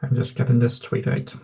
I'm just getting this tweet out.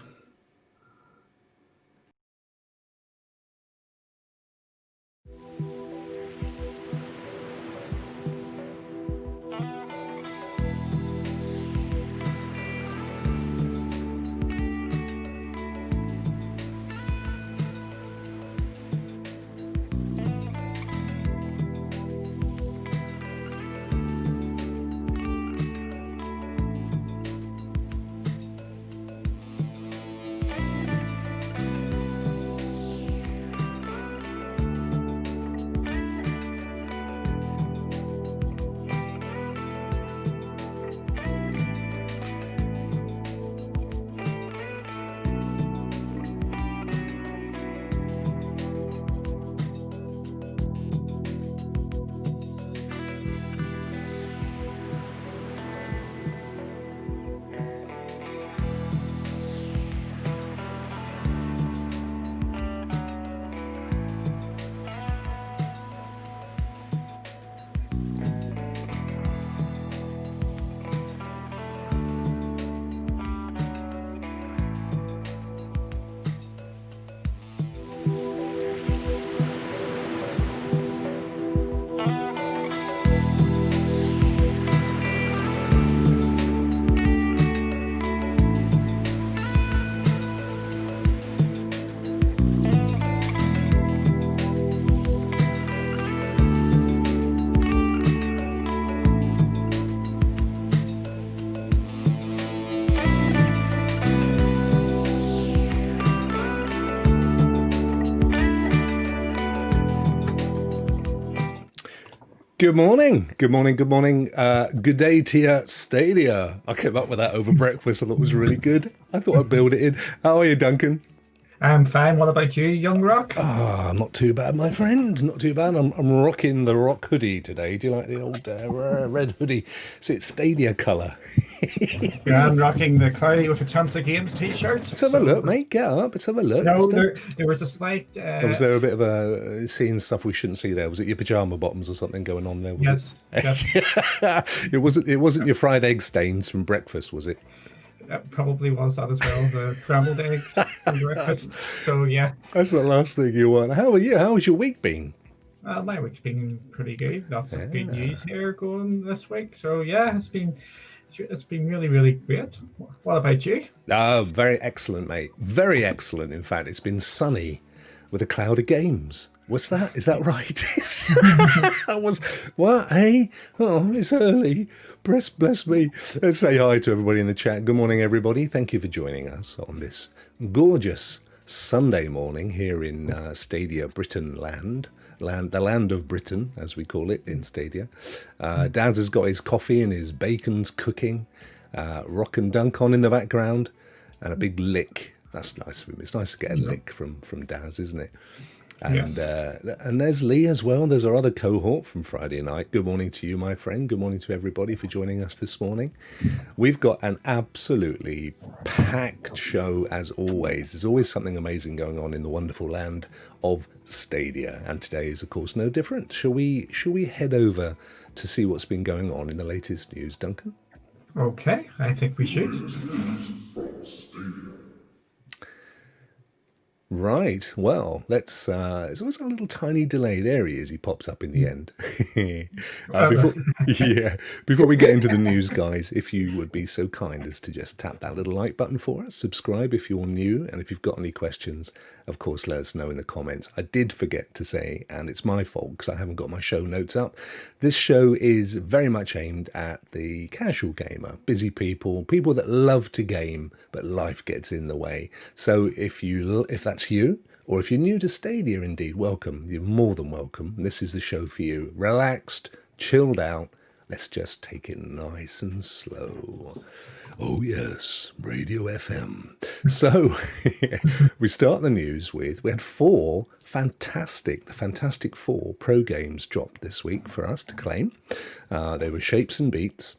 Good morning, good morning, good morning. Good day to you, Stadia. I came up with that over breakfast. I thought it was really good. I thought I'd build it in. How are you, Duncan? I'm fine. What about you, young Rokk? Not too bad, my friend. Not too bad. I'm rocking the Rokk hoodie today. Do you like the old red hoodie? So it's Stadia colour. Yeah, I'm rocking the Cloudy with a Chance of Games t-shirt. Let's have a look, mate. Get up. Let's have a look. No, there was a slight... was there a bit of a seeing stuff we shouldn't see there? Was it your pyjama bottoms or something going on there? Was yes. It wasn't your fried egg stains from breakfast, was it? That probably was that as well, the scrambled eggs for breakfast. So, yeah. That's the last thing you want. How are you? How has your week been? My week's been pretty good. Lots of good news here going this week. So, yeah, it's been really, really great. What about you? Very excellent, mate. Very excellent, in fact. It's been sunny with a cloud of games. What's that? Is that right? That was... What, eh? Oh, it's early. Bless me. Let's say hi to everybody in the chat. Good morning, everybody. Thank you for joining us on this gorgeous Sunday morning here in Stadia, Britain land, the land of Britain, as we call it in Stadia. Daz has got his coffee and his bacon's cooking. Rokk and Dunk on in the background, and a big lick. That's nice for him. It's nice to get a lick from Daz, isn't it? And Yes. And there's Lee as well. There's our other cohort from Friday night. Good morning to you, my friend. Good morning to everybody for joining us this morning. We've got an absolutely packed show as always. There's always something amazing going on in the wonderful land of Stadia, and today is, of course, no different. Shall we head over to see what's been going on in the latest news, Duncan? Okay, I think we should. Right, well, let's, there's always a little tiny delay. There he is, he pops up in the end. Before we get into the news, guys, if you would be so kind as to just tap that little like button for us, subscribe if you're new, and if you've got any questions, of course, let us know in the comments. I did forget to say, and it's my fault because I haven't got my show notes up, this show is very much aimed at the casual gamer, busy people that love to game, but life gets in the way. So if that's you, or if you're new to Stadia, indeed, welcome. You're more than welcome. This is the show for you. Relaxed, chilled out. Let's just take it nice and slow. Oh yes, Radio FM. So we start the news with, we had the Fantastic Four pro games dropped this week for us to claim. They were Shapes and Beats,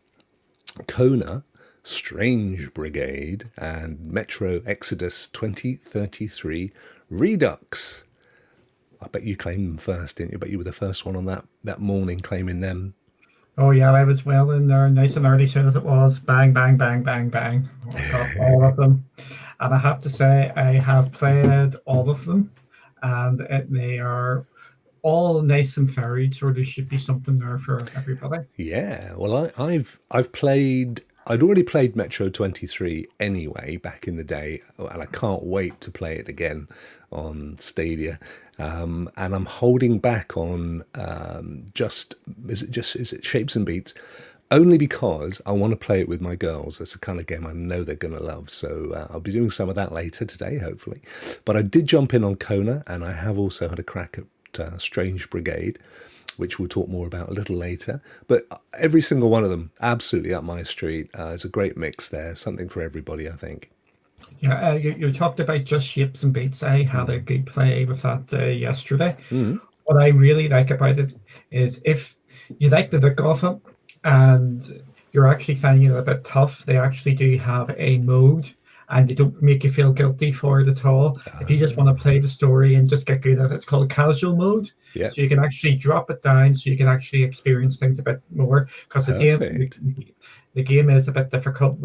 Kona, Strange Brigade, and Metro Exodus 2033 Redux. I bet you claimed them first, didn't you? I bet you were the first one on that morning claiming them. Oh yeah, I was well in there, nice and early, soon as it was. Bang, bang, bang, bang, bang. Got all of them, and I have to say, I have played all of them, and they are all nice and varied. So there should be something there for everybody. Yeah, well, I've played. I'd already played Metro 23 anyway back in the day, and I can't wait to play it again on Stadia. And I'm holding back on is it Shapes and Beats, only because I want to play it with my girls. That's the kind of game I know they're going to love. So I'll be doing some of that later today, hopefully. But I did jump in on Kona, and I have also had a crack at Strange Brigade, which we'll talk more about a little later. But every single one of them, absolutely up my street. It's a great mix there, something for everybody, I think. Yeah, you talked about just Shapes and Beats. I had a good play with that yesterday. What I really like about it is if you like the look of it and you're actually finding it a bit tough, they actually do have a mode and they don't make you feel guilty for it at all. If you just want to play the story and just get good at it, it's called casual mode. Yeah. So you can actually drop it down so you can actually experience things a bit more, because the game is a bit difficult.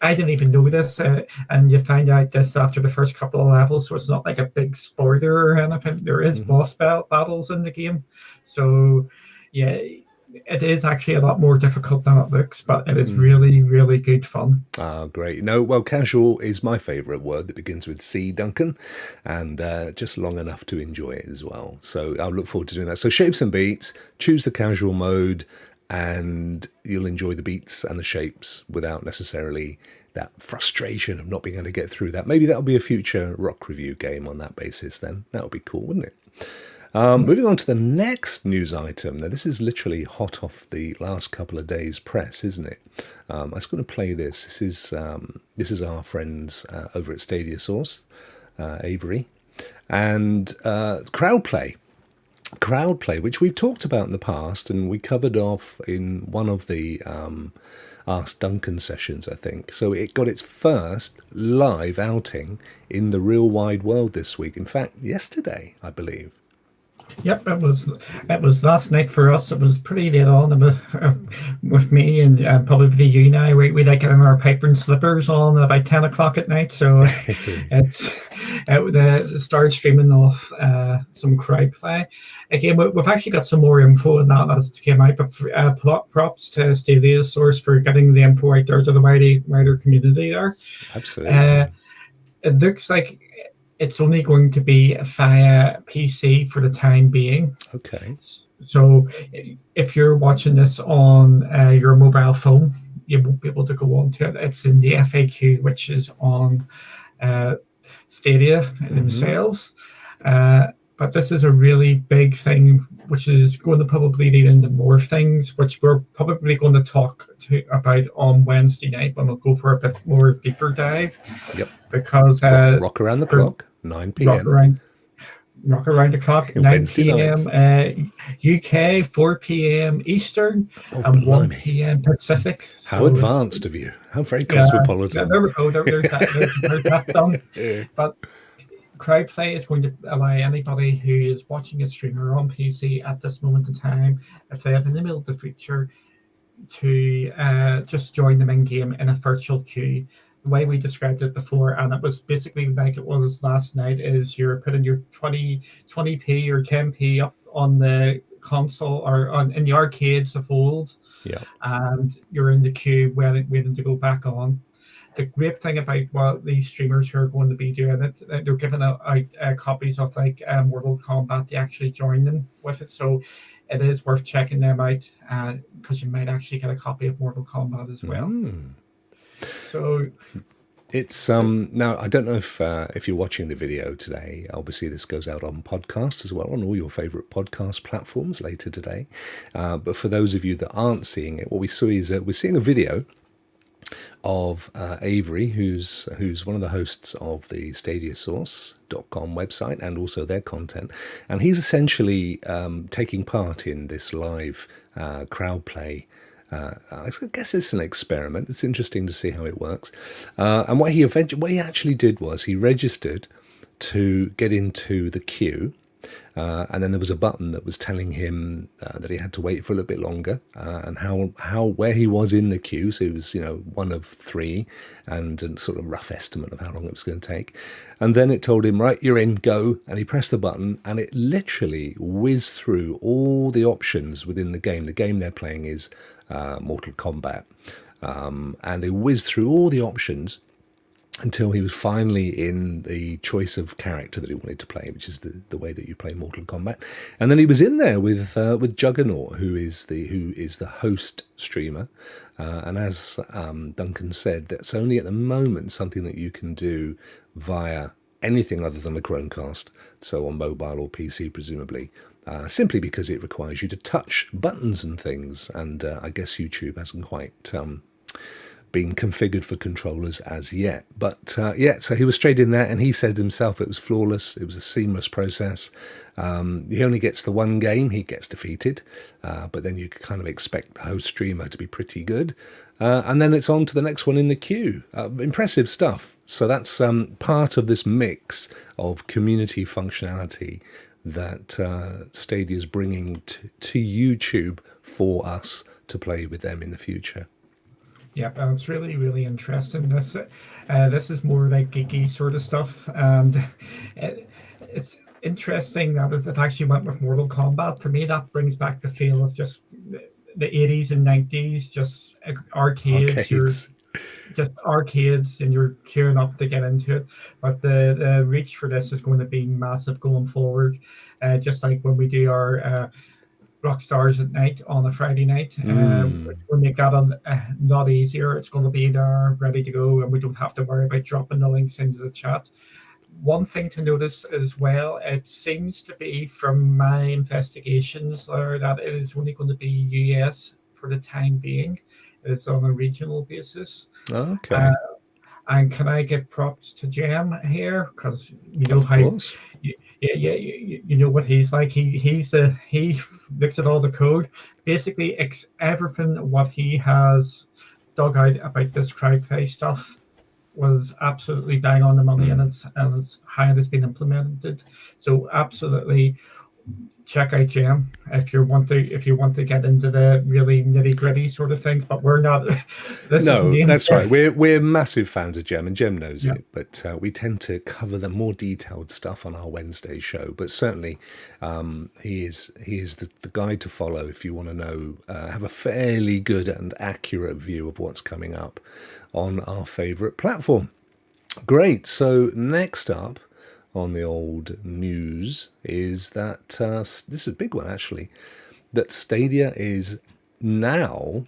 I didn't even know this, and you find out this after the first couple of levels, so it's not like a big spoiler or anything. There is boss battles in the game. So, yeah, it is actually a lot more difficult than it looks, but it is really, really good fun. Ah, great. No, well, casual is my favourite word that begins with C, Duncan, and just long enough to enjoy it as well. So I'll look forward to doing that. So Shapes and Beats, choose the casual mode, and you'll enjoy the beats and the shapes without necessarily that frustration of not being able to get through that. Maybe that'll be a future Rokk review game on that basis then. That would be cool, wouldn't it? Moving on to the next news item. Now, this is literally hot off the last couple of days' press, isn't it? I was going to play this. This is our friends over at Stadia Source, Avery, and Crowdplay, which we've talked about in the past, and we covered off in one of the Ask Duncan sessions, I think. So it got its first live outing in the real wide world this week. In fact, yesterday, I believe. Yep, it was last night for us. It was pretty late on with me and probably you now. We like getting our piper and slippers on at about 10 o'clock at night. So it started streaming off some Crowdplay. Again, we've actually got some more info on that as it came out, but props to Stadia Source for getting the info out there to the wider community there. Absolutely. It looks like it's only going to be via PC for the time being. Okay. So if you're watching this on your mobile phone, you won't be able to go on to it. It's in the FAQ, which is on Stadia themselves. But this is a really big thing, which is going to probably lead into more things, which we're probably going to talk about on Wednesday night when we'll go for a bit more deeper dive. Yep. Because Rock around the clock, 9 p.m. Rock around the clock, 9 p.m. UK, 4 p.m. Eastern, and 1 p.m. Pacific. How advanced of you. How very cosmopolitan. Yeah, there we go. There's that done. Yeah. But Crowdplay is going to allow anybody who is watching a streamer on PC at this moment in time, if they have enabled the feature, to just join them in game in a virtual queue. The way we described it before, and it was basically like it was last night, is you're putting your 20p or 10p up on the console or in the arcades of old, and you're in the queue waiting to go back on. The great thing about what these streamers who are going to be doing it, they're giving out copies of like Mortal Kombat to actually join them with it. So it is worth checking them out because you might actually get a copy of Mortal Kombat as well. So it's now I don't know if you're watching the video today. Obviously, this goes out on podcast as well on all your favorite podcast platforms later today. But for those of you that aren't seeing it, what we saw is we're seeing a video of Avery, who's one of the hosts of the StadiaSource.com website and also their content, and he's essentially taking part in this live Crowdplay. I guess it's an experiment. It's interesting to see how it works. And what he actually did was he registered to get into the queue, And then there was a button that was telling him that he had to wait for a little bit longer, and where he was in the queue. So he was, one of three, and a sort of rough estimate of how long it was going to take. And then it told him, right, you're in, go. And he pressed the button, and it literally whizzed through all the options within the game. The game they're playing is Mortal Kombat. And they whizzed through all the options until he was finally in the choice of character that he wanted to play, which is the way that you play Mortal Kombat. And then he was in there with Juggernaut, who is the host streamer. And as Duncan said, that's only at the moment something that you can do via anything other than a Chromecast, so on mobile or PC presumably, simply because it requires you to touch buttons and things. And I guess YouTube hasn't quite been configured for controllers as yet. But so he was straight in there, and he said himself it was flawless. It was a seamless process. He only gets the one game, he gets defeated, but then you kind of expect the host streamer to be pretty good. And then it's on to the next one in the queue. Impressive stuff. So that's part of this mix of community functionality that Stadia is bringing to YouTube for us to play with them in the future. Yeah, it's really, really interesting. This is more like geeky sort of stuff, and it's interesting that it actually went with Mortal Kombat. For me, that brings back the feel of just the 80s and 90s, just arcades. Just arcades, and you're queuing up to get into it. But the reach for this is going to be massive going forward. Just like when we do our Rock Stars at night on a Friday night. We'll make that a lot easier. It's going to be there, ready to go, and we don't have to worry about dropping the links into the chat. One thing to notice as well, it seems to be, from my investigations there, that it is only going to be US for the time being. It's on a regional basis. Okay. And can I give props to Jem here? Because you know how... You know what he's like. He looks at all the code. Basically, everything what he has dug out about this crowdplay stuff was absolutely bang on the money, and it's how it has been implemented. So absolutely check out Jem if you want to get into the really nitty gritty sort of things. But we're not. That's right. We're massive fans of Jem, and Jem knows it. But we tend to cover the more detailed stuff on our Wednesday show. But certainly, he is the guide to follow if you want to know, have a fairly good and accurate view of what's coming up on our favourite platform. Great. So next up on the old news is that this is a big one actually, that Stadia is now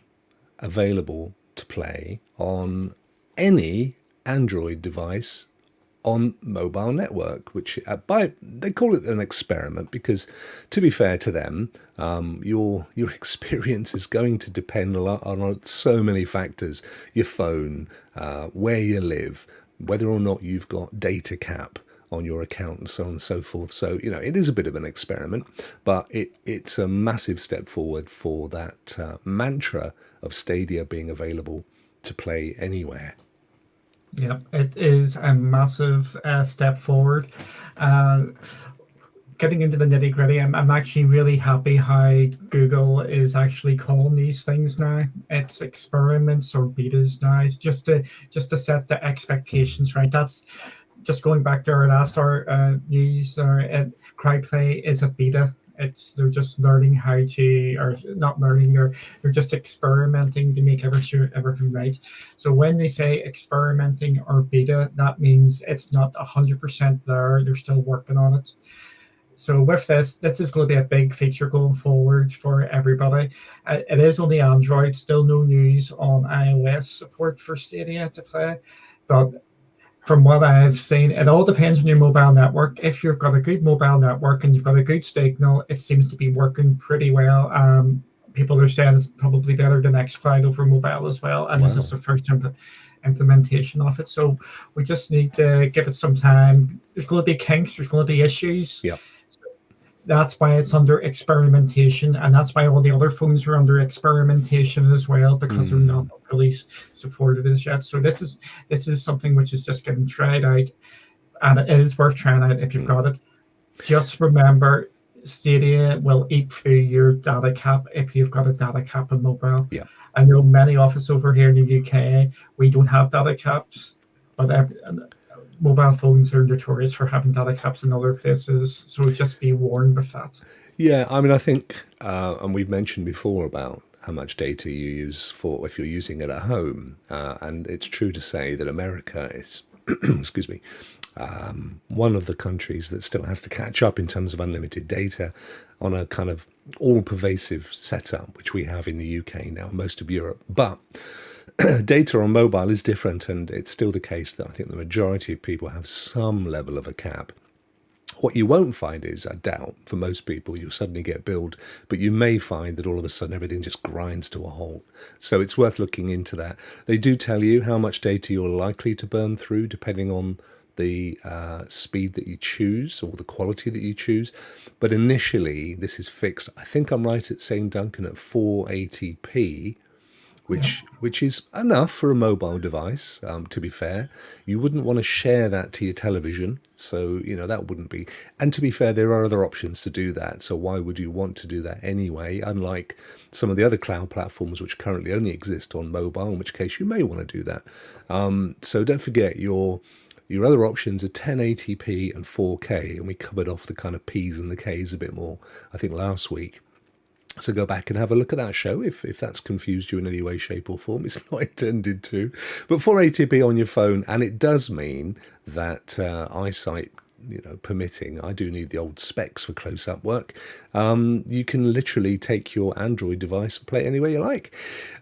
available to play on any Android device on mobile network, which they call it an experiment because, to be fair to them, your experience is going to depend a lot on so many factors: your phone, where you live, whether or not you've got data cap on your account, and so on and so forth. So, it is a bit of an experiment, but it's a massive step forward for that mantra of Stadia being available to play anywhere. Yeah, it is a massive step forward. Getting into the nitty gritty, I'm actually really happy how Google is actually calling these things now. It's experiments or betas now. It's just to set the expectations right. That's just going back to our last news. Crowdplay is a beta. They're just learning how to, or not learning, they're just experimenting to make everything right. So when they say experimenting or beta, that means it's not 100% there. They're still working on it. So with this is going to be a big feature going forward for everybody. It is only Android, still no news on iOS support for Stadia to play. But from what I've seen, it all depends on your mobile network. If you've got a good mobile network and you've got a good signal, it seems to be working pretty well. People are saying it's probably better than xCloud over mobile as well. And This is the first implementation of it. So we just need to give it some time. There's going to be kinks. There's going to be issues. Yeah. That's why it's under experimentation, and that's why all the other phones are under experimentation as well, because they're not fully supported as yet. So this is something which is just getting tried out, and it is worth trying out if you've got it. Just remember, Stadia will eat through your data cap if you've got a data cap on mobile. Yeah. I know many of us over here in the UK, we don't have data caps, but mobile phones are notorious for having data caps in other places. So just be warned with that. Yeah, I mean, I think, and we've mentioned before about how much data you use for if you're using it at home, and it's true to say that America is, excuse me, one of the countries that still has to catch up in terms of unlimited data on a kind of all-pervasive setup, which we have in the UK now, most of Europe. But data on mobile is different, and it's still the case that I think the majority of people have some level of a cap. What you won't find is, I doubt, for most people, you'll suddenly get billed, but you may find that all of a sudden everything just grinds to a halt. So it's worth looking into that. They do tell you how much data you're likely to burn through, depending on the speed that you choose or the quality that you choose. But initially, this is fixed. I think I'm right at saying, Duncan, at 480p, which is enough for a mobile device, to be fair. You wouldn't want to share that to your television, so that wouldn't be. And to be fair, there are other options to do that, so why would you want to do that anyway, unlike some of the other cloud platforms which currently only exist on mobile, in which case you may want to do that. So don't forget your other options are 1080p and 4K, and we covered off the kind of P's and the K's a bit more, I think, last week. So go back and have a look at that show if that's confused you in any way, shape or form. It's not intended to. But 480p on your phone, and it does mean that eyesight permitting, I do need the old specs for close-up work. You can literally take your Android device and play it anywhere you like.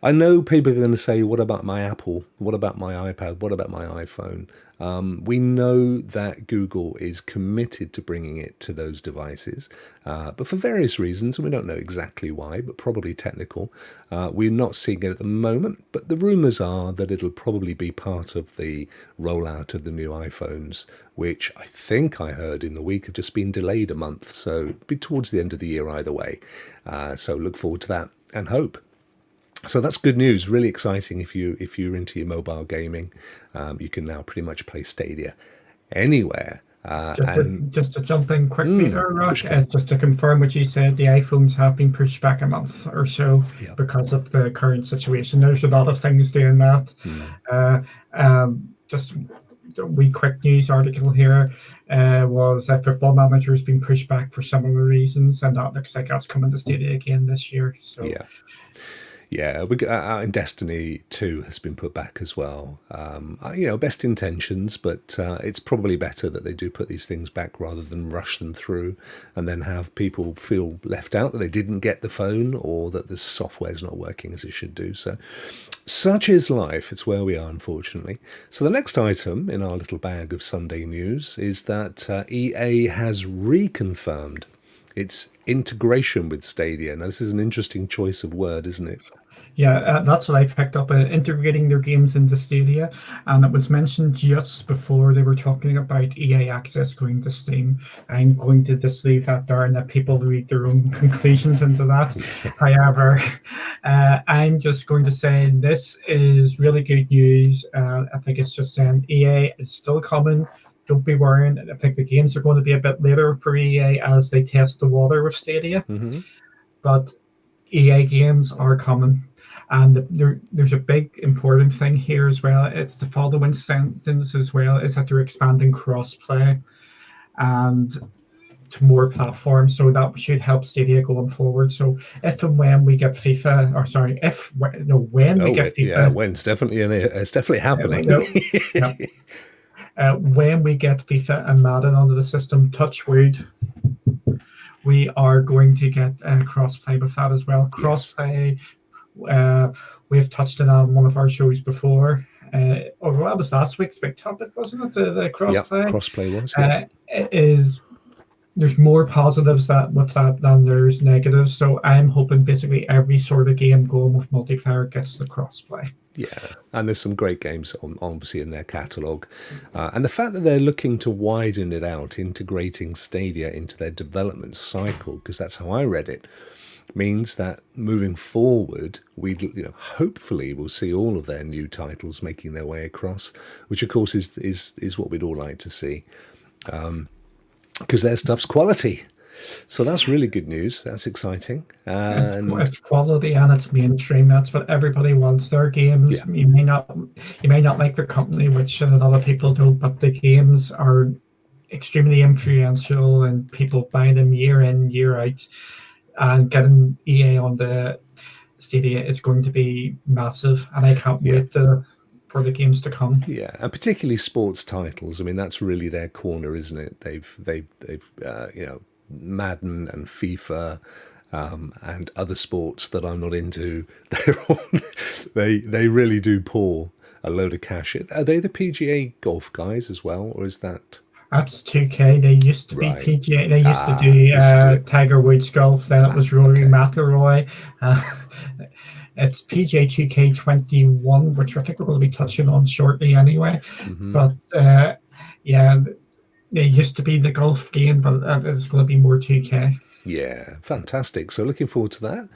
I know people are going to say, what about my Apple? What about my iPad? What about my iPhone? We know that Google is committed to bringing it to those devices, but for various reasons, and we don't know exactly why, but probably technical. We're not seeing it at the moment, but the rumours are that it'll probably be part of the rollout of the new iPhones, which I think I heard in the week have just been delayed a month, so it'll be towards the end of the year either way. So look forward to that and hope. So that's good news, really exciting if you're into your mobile gaming. You can now pretty much play Stadia anywhere. Just to jump in quickly there, Rokk, just to confirm what you said, the iPhones have been pushed back a month or so because of the current situation. There's a lot of things doing that. Just a wee quick news article here was that Football Manager has been pushed back for similar reasons, and that looks like that's coming to Stadia again this year. So. Yeah, and Destiny 2 has been put back as well. Best intentions, but it's probably better that they do put these things back rather than rush them through and then have people feel left out that they didn't get the phone or that the software's not working as it should do. So such is life. It's where we are, unfortunately. So the next item in our little bag of Sunday news is that EA has reconfirmed its integration with Stadia. Now, this is an interesting choice of word, isn't it? Yeah, that's what I picked up, integrating their games into Stadia. And it was mentioned just before they were talking about EA Access going to Steam. I'm going to just leave that there and let people read their own conclusions into that. However, I'm just going to say this is really good news. I think it's just saying EA is still coming. Don't be worried. I think the games are going to be a bit later for EA as they test the water with Stadia. But EA games are coming. And there's a big important thing here as well. It's the following sentence as well, is that they're expanding cross-play and to more platforms. So that should help Stadia going forward. So if and when we get FIFA, or sorry, when we get FIFA. Yeah, when it's definitely happening. When we get FIFA and Madden onto the system, touch wood, we are going to get cross-play with that as well. Cross-play. We've touched on one of our shows before. That was last week's big topic, wasn't it? The crossplay. Crossplay was. There's more positives with that than there's negatives. So I'm hoping basically every sort of game going with multiplayer gets the crossplay. Yeah, and there's some great games obviously in their catalogue. And the fact that they're looking to widen it out, integrating Stadia into their development cycle, because that's how I read it, means that moving forward, we hopefully we'll see all of their new titles making their way across, which of course is what we'd all like to see. because their stuff's quality. So that's really good news. That's exciting. And It's quality and it's mainstream. That's what everybody wants. Their games. yeah, You may not like the company, which a lot of people don't, but the games are extremely influential, and people buy them year in, year out. And getting EA on the Stadia is going to be massive, and I can't yeah. wait for the games to come. Yeah, and particularly sports titles. I mean, that's really their corner, isn't it? They've Madden and FIFA, and other sports that I'm not into. They're on, they really do pour a load of cash. Are they the PGA golf guys as well, or is that That's 2K. They used to be right? PGA. They used to do Used to do it. Tiger Woods golf. Then it was Rory Okay. McIlroy. Uh, it's PGA 2K21, which I think we're going to be touching on shortly anyway. But yeah, they used to be the golf game, but it's going to be more 2K. Yeah, fantastic. So looking forward to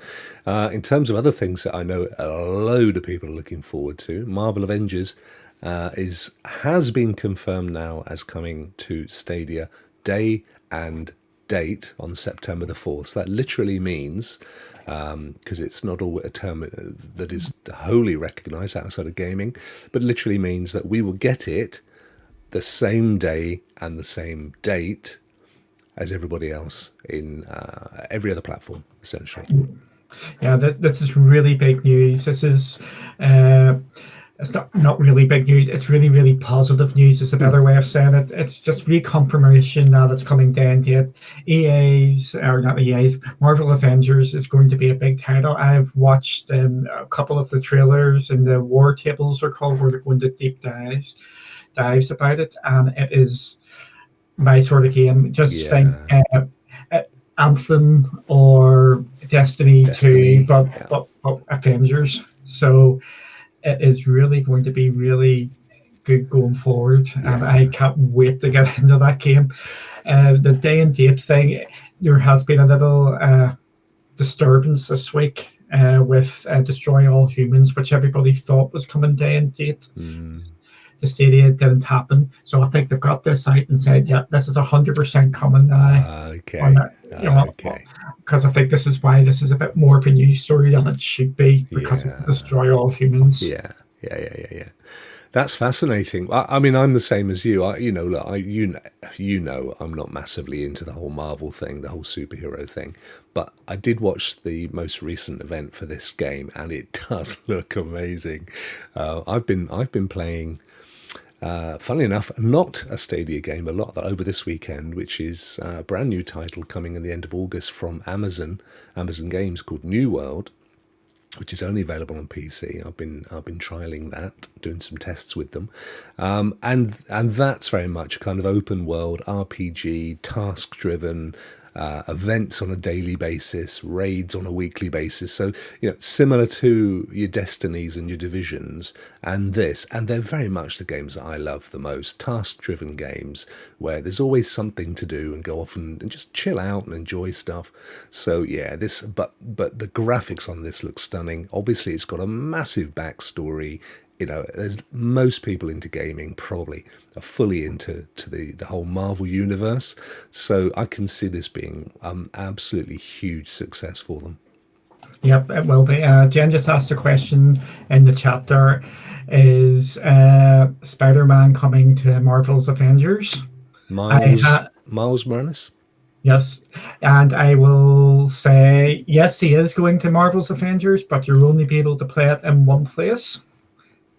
that. In terms of other things that I know a load of people are looking forward to, Marvel Avengers has been confirmed now as coming to Stadia day and date on September the 4th. So that literally means, because it's not all a term that is wholly recognised outside of gaming, but literally means that we will get it the same day and the same date as everybody else in every other platform, essentially. Yeah, this is really big news. This is it's not really big news. It's really, really positive news is a better way of saying it. It's just reconfirmation that it's coming down date. Marvel Avengers is going to be a big title. I've watched a couple of the trailers, and the war tables are called, where they're going to deep dives about it, and it is my sort of game. Just think Anthem or Destiny 2, but Avengers. So it is really going to be really good going forward, and I can't wait to get into that game. The day and date thing, there has been a little disturbance this week with Destroy All Humans, which everybody thought was coming day and date. The Stadia didn't happen, so I think they've got this out and said, "Yeah, this is 100% coming now." Okay. Because I think this is why this is a bit more of a news story than it should be, because of Destroy All Humans. Yeah. That's fascinating. I mean, I'm the same as you. I'm not massively into the whole Marvel thing, the whole superhero thing, but I did watch the most recent event for this game, and it does look amazing. I've been playing. Funnily enough, not a Stadia game, a lot over this weekend, which is a brand new title coming in the end of August from Amazon Games, called New World, which is only available on PC. I've been trialing that, doing some tests with them, and that's very much a kind of open world RPG, task driven. Events on a daily basis, raids on a weekly basis. So, similar to your Destinies and your Divisions and they're very much the games that I love the most. Task-driven games where there's always something to do and go off and just chill out and enjoy stuff. So yeah, but the graphics on this look stunning. Obviously, it's got a massive backstory. There's most people into gaming probably are fully into the whole Marvel universe, so I can see this being absolutely huge success for them. Yep, it will be. Jen just asked a question in the chat there. Is Spider-Man coming to Marvel's Avengers? Miles Morales? Yes, and I will say yes, he is going to Marvel's Avengers, but you'll only be able to play it in one place.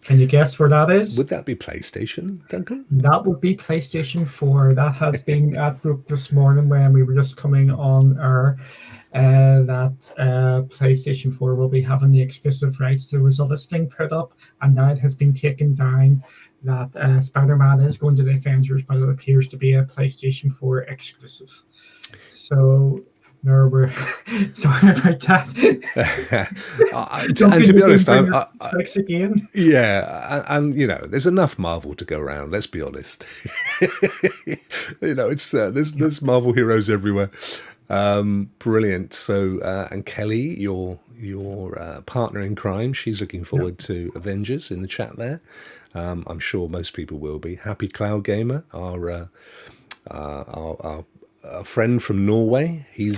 Can you guess where that is? Would that be PlayStation, Duncan? That would be PlayStation 4. That has been at group this morning when we were just coming on air. That PlayStation 4 will be having the exclusive rights. There was a listing put up, and now it has been taken down that Spider-Man is going to the Avengers, but it appears to be a PlayStation 4 exclusive. So no, we're sorry about that. And to be honest, again. there's enough Marvel to go around. Let's be honest. It's there's Marvel heroes everywhere. Brilliant. So, and Kelly, your partner in crime, she's looking forward to Avengers in the chat there. I'm sure most people will be. Happy Cloud Gamer, our a friend from Norway. He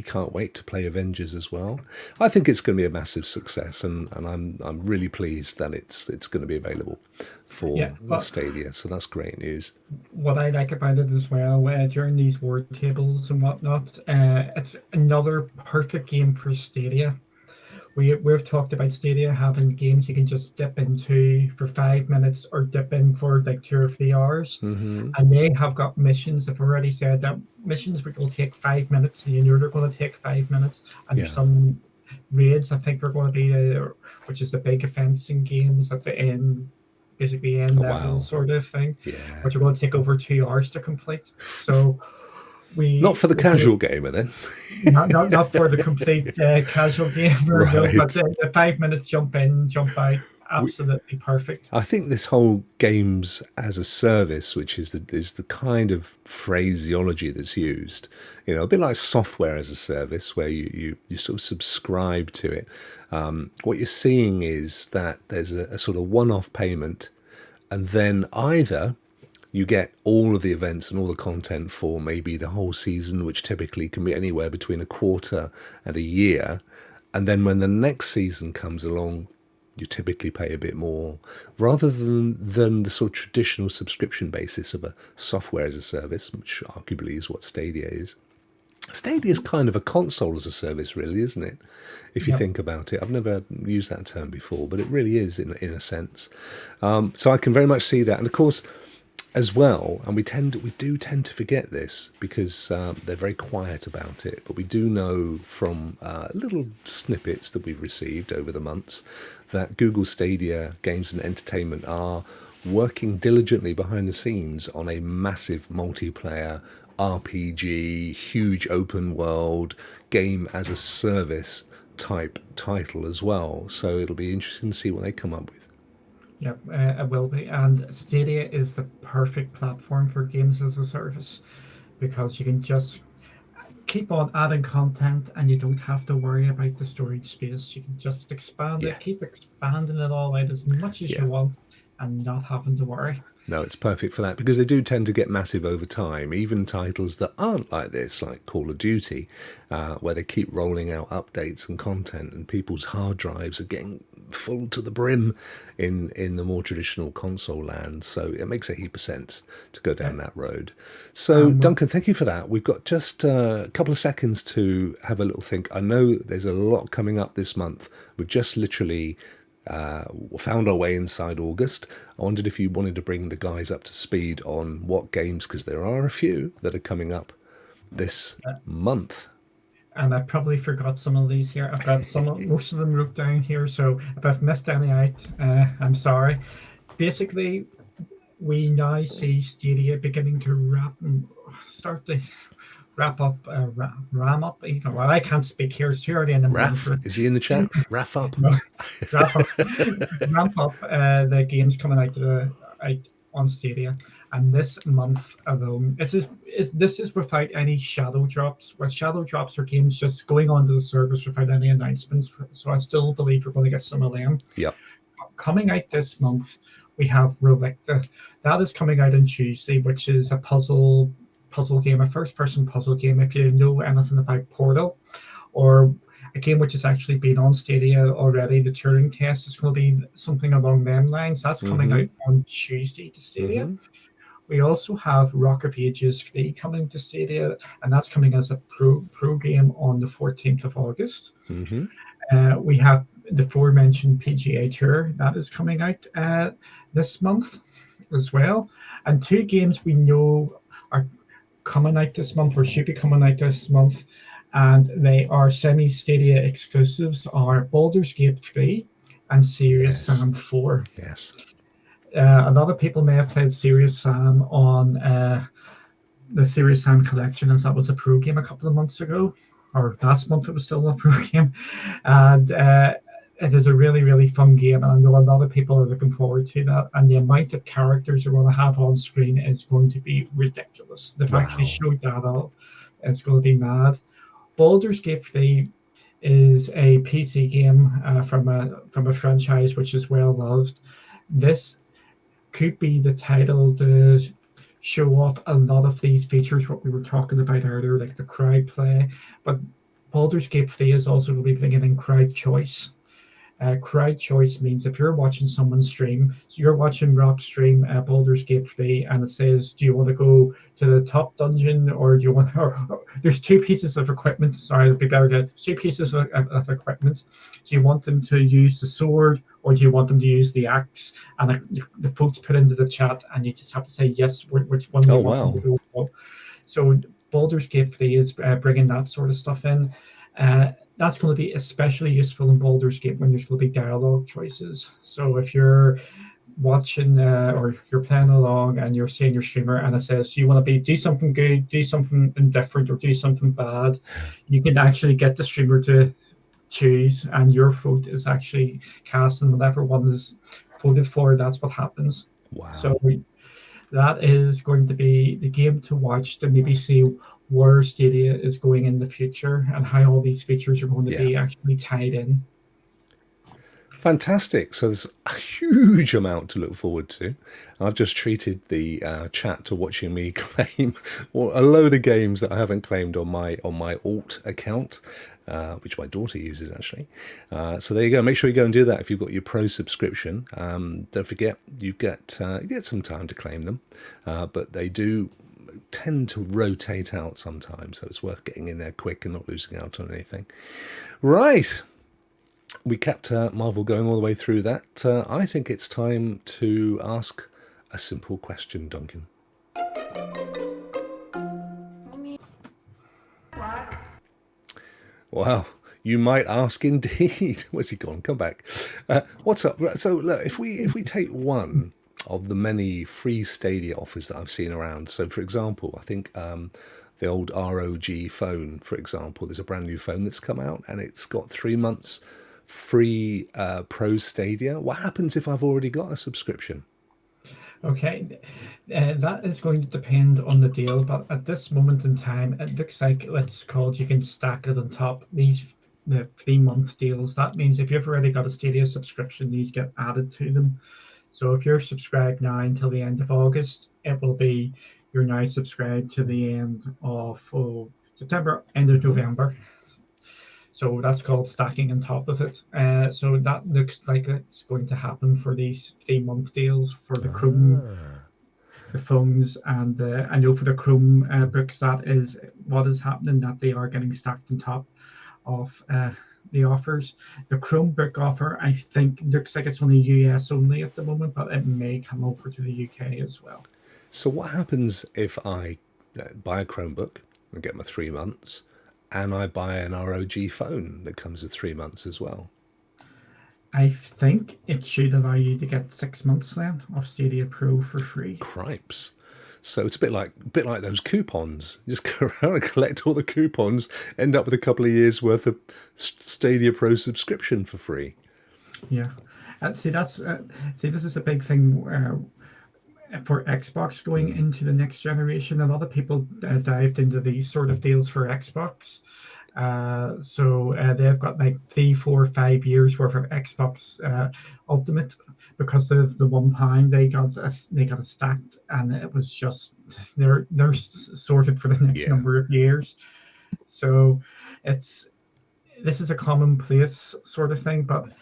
can't wait to play Avengers as well. I think it's going to be a massive success, and I'm really pleased that it's going to be available Yeah, for but Stadia. So that's great news. what I like about it as well, during these word tables and whatnot, it's another perfect game for Stadia. We've talked about Stadia having games you can just dip into for 5 minutes or dip in for like 2 or 3 hours. Hmm. And they have got missions. They've already said that missions will take 5 minutes, and you know they're going to take 5 minutes. And there's Yeah. some raids I think are going to be, which is the big events in games at the end, basically end Oh, level wow. sort of thing, Yeah. which are going to take over 2 hours to complete. So Not for the we're going to casual gamer then. not for the complete casual gamer, no, but Right. the 5 minutes jump in, jump out, We, absolutely perfect. I think this whole games as a service, which is the kind of phraseology that's used, a bit like software as a service, where you sort of subscribe to it. What you're seeing is that there's a sort of one-off payment, and then either you get all of the events and all the content for maybe the whole season, which typically can be anywhere between a quarter and a year, and then when the next season comes along, you typically pay a bit more, rather than the sort of traditional subscription basis of a software as a service, which arguably is what Stadia is. Stadia is kind of a console as a service, really, isn't it? If you Yep. think about it, I've never used that term before, but it really is in a sense. So I can very much see that, and of course, as well, and we do tend to forget this because they're very quiet about it, but we do know from little snippets that we've received over the months that Google Stadia Games and Entertainment are working diligently behind the scenes on a massive multiplayer RPG, huge open world game as a service type title as well. So it'll be interesting to see what they come up with. Yep, it will be. And Stadia is the perfect platform for games as a service because you can just keep on adding content and you don't have to worry about the storage space. You can just expand Yeah, it, keep expanding it all out as much as yeah. you want and not having to worry. No, it's perfect for that because they do tend to get massive over time. Even titles that aren't like this, like Call of Duty, where they keep rolling out updates and content, and people's hard drives are getting full to the brim in the more traditional console land. So it makes a heap of sense to go down that road. So, Um, Duncan, thank you for that. We've got just a couple of seconds to have a little think. I know there's a lot coming up this month. We've just literally found our way inside August. I wondered if you wanted to bring the guys up to speed on what games, because there are a few that are coming up this month. and I probably forgot some of these here. I've got most of them wrote down here, so if I've missed any out, I'm sorry. Basically, we now see Stadia beginning to start to wrap up, ram up. Even well, I can't speak here; it's too early in the morning Raf, for is he in the chat? Raf up. wrap up, ramp up the games coming out on Stadia. And this month alone, this is without any shadow drops. Where shadow drops are games just going onto the service without any announcements. So I still believe we're going to get some of them. Yep. Coming out this month, we have Rokk. That is coming out on Tuesday, which is a puzzle game, a first-person puzzle game. If you know anything about Portal, or a game which has actually been on Stadia already, the Turing test is going to be something along them lines. That's coming out on Tuesday to Stadia. Mm-hmm. We also have Rock of Ages 3 coming to Stadia, and that's coming as a pro game on the 14th of August. Mm-hmm. We have the aforementioned PGA Tour that is coming out this month as well. And two games we know are coming out this month or should be coming out this month, and they are semi-Stadia exclusives, are Baldur's Gate 3 and Serious Sam 4. Yes. A lot of people may have played Serious Sam on the Serious Sam collection, as that was a pro game a couple of months ago, or last month it was still a pro game. And it is a really, really fun game, and I know a lot of people are looking forward to that. And the amount of characters you're going to have on screen is going to be ridiculous. They've actually showed that all. It's going to be mad. Baldur's Gate 3 is a PC game from a franchise which is well loved. This could be the title to show off a lot of these features, what we were talking about earlier, like the crowd play. But Baldur's Gate 3 is also going to be bringing in crowd choice. Crowd choice means if you're watching someone stream, so you're watching Rokk stream Baldur's Gate 3, and it says, do you want to go to the top dungeon, or do you want, or there's two pieces of equipment. Sorry, it'd be better to two pieces of equipment. Do you want them to use the sword, or do you want them to use the axe? And the folks put into the chat, and you just have to say yes, which one you Oh, want them wow. to go for. So Baldur's Gate 3 is bringing that sort of stuff in. That's going to be especially useful in Baldur's Gate when there's going to be dialogue choices. So if you're watching or you're playing along and you're seeing your streamer and it says, do you want to do something good, do something indifferent, or do something bad, you can actually get the streamer to choose, and your vote is actually cast, and whatever one is voted for, that's what happens. Wow. So that is going to be the game to watch, to maybe see where Stadia is going in the future and how all these features are going to be actually tied in. Fantastic. So there's a huge amount to look forward to. I've just treated the chat to watching me claim a load of games that I haven't claimed on my alt account, which my daughter uses actually. So there you go. Make sure you go and do that if you've got your Pro subscription. Don't forget you get some time to claim them, but they do tend to rotate out sometimes, so it's worth getting in there quick and not losing out on anything. Right. We kept Marvel going all the way through that. I think it's time to ask a simple question, Duncan. Wow, you might ask indeed. Where's he gone? Come back. What's up? So look, if we take one of the many free Stadia offers that I've seen around. So for example, I think the old ROG phone, for example, there's a brand new phone that's come out and it's got 3 months free Pro Stadia. What happens if I've already got a subscription? Okay, that is going to depend on the deal, but at this moment in time, it looks like it's called, you can stack it on top. The 3-month deals, that means if you've already got a Stadia subscription, these get added to them. So if you're subscribed now until the end of August, it will be you're now subscribed to the end of September, end of November. So that's called stacking on top of it. So that looks like it's going to happen for these 3-month deals for the Chrome, the phones, and I know for the Chrome books, that is what is happening, that they are getting stacked on top of the offers. The Chromebook offer, I think, looks like it's only US only at the moment, but it may come over to the UK as well. So what happens if I buy a Chromebook and get my 3 months, and I buy an ROG phone that comes with 3 months as well? I think it should allow you to get 6 months then of Stadia Pro for free. Cripes. So it's a bit like those coupons. You just go around and collect all the coupons, end up with a couple of years worth of Stadia Pro subscription for free. Yeah, see this is a big thing for Xbox going into the next generation. A lot of people dived into these sort of deals for Xbox. So they've got like 3, 4, 5 years worth of Xbox Ultimate, because of the £1 they got it stacked, and it was just they're sorted for the next number of years. So this is a commonplace sort of thing, but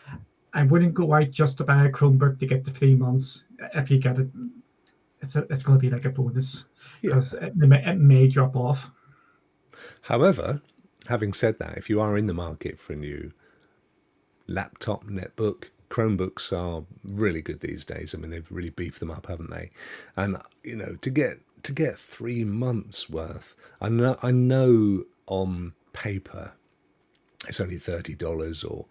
I wouldn't go out just to buy a Chromebook to get the 3 months. If you get it, it's going to be like a bonus, because it may drop off. However, having said that, if you are in the market for a new laptop, netbook, Chromebooks are really good these days. I mean, they've really beefed them up, haven't they? And to get 3 months worth, I know on paper it's only $30 or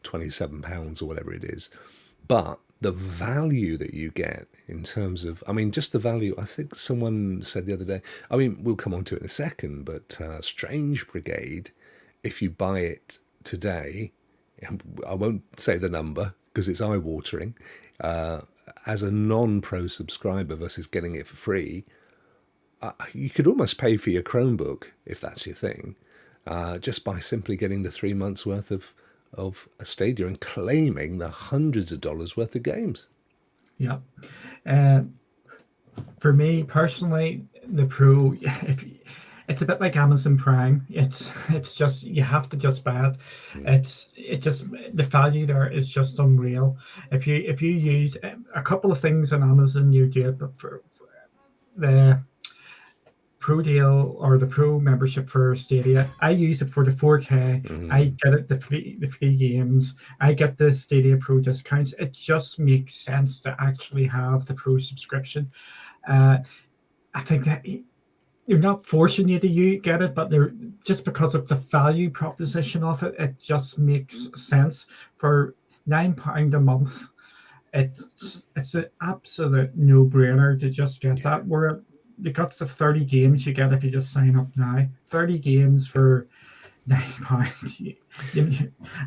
£27 or whatever it is, but the value that you get in terms of, I mean, just the value. I think someone said the other day, I mean, we'll come on to it in a second, but Strange Brigade, if you buy it today, I won't say the number because it's eye-watering, as a non-pro subscriber versus getting it for free, you could almost pay for your Chromebook, if that's your thing, just by simply getting the 3 months worth of a Stadia and claiming the hundreds of dollars worth of games. Yeah. For me personally, the Pro, if it's a bit like Amazon Prime, it's just you have to just buy it. Mm. It just the value there is just unreal. If you use a couple of things on Amazon, you do it, but for the Pro deal or the Pro membership for Stadia, I use it for the 4K. I Mm. get it the free games. I get the Stadia Pro discounts. It just makes sense to actually have the Pro subscription. Uh, I think that you're not forcing you to get it, but they're just because of the value proposition of it, it just makes sense for £9 a month. It's an absolute no brainer to just get Yeah. that. Where the guts of 30 games you get if you just sign up now. 30 games for £9.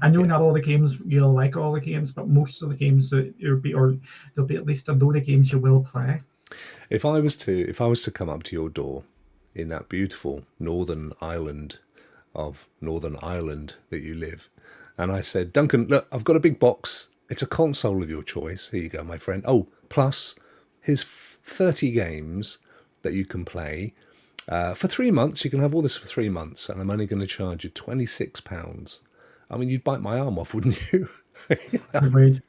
I know Yeah. not all the games you'll like all the games, but most of the games that you'll be, or there'll be at least a load of games you will play. If I was to come up to your door in that beautiful northern island of Northern Ireland that you live, and I said, Duncan, look, I've got a big box. It's a console of your choice. Here you go, my friend. Oh, plus here's 30 games that you can play. For 3 months, you can have all this for 3 months, and I'm only going to charge you £26. I mean, you'd bite my arm off, wouldn't you? Agreed.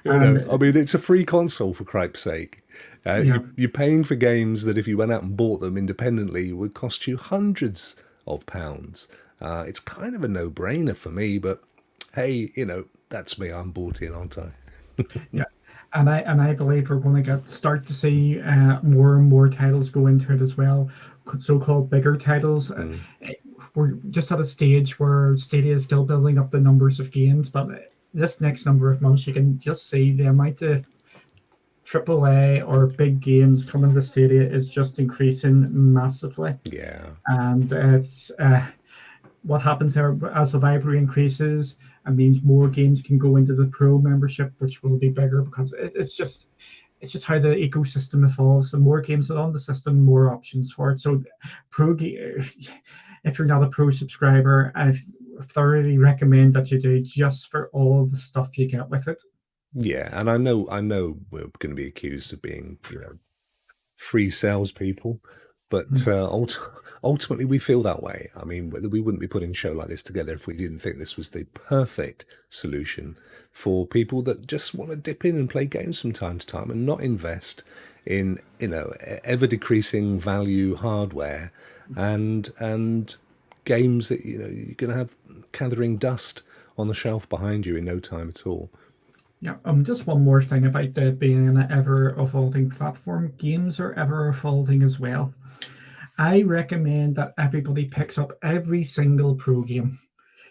I And mean, it's a free console for cripe's sake. yeah, You're paying for games that if you went out and bought them independently would cost you hundreds of pounds. It's kind of a no-brainer for me, but hey, that's me. I'm bought in, aren't I? yeah. And I believe we're going to start to see more and more titles go into it as well, so-called bigger titles. Mm. We're just at a stage where Stadia is still building up the numbers of games, but this next number of months, you can just see the amount of AAA or big games coming to Stadia is just increasing massively. Yeah, And it's what happens there as the library increases, it means more games can go into the Pro membership, which will be bigger because it's just how the ecosystem evolves. The more games are on the system, more options for it. So, if you're not a Pro subscriber, I thoroughly recommend that you do just for all the stuff you get with it. yeah, and I know we're going to be accused of being, free salespeople, but ultimately we feel that way. I mean, we wouldn't be putting a show like this together if we didn't think this was the perfect solution for people that just want to dip in and play games from time to time and not invest in ever decreasing value hardware and games that you're going to have gathering dust on the shelf behind you in no time at all. Yeah, just one more thing about the being an ever evolving platform. Games are ever evolving as well. I recommend that everybody picks up every single pro game